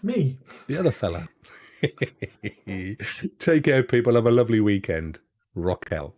me, the other fella. Take care, people. Have a lovely weekend. Rock out.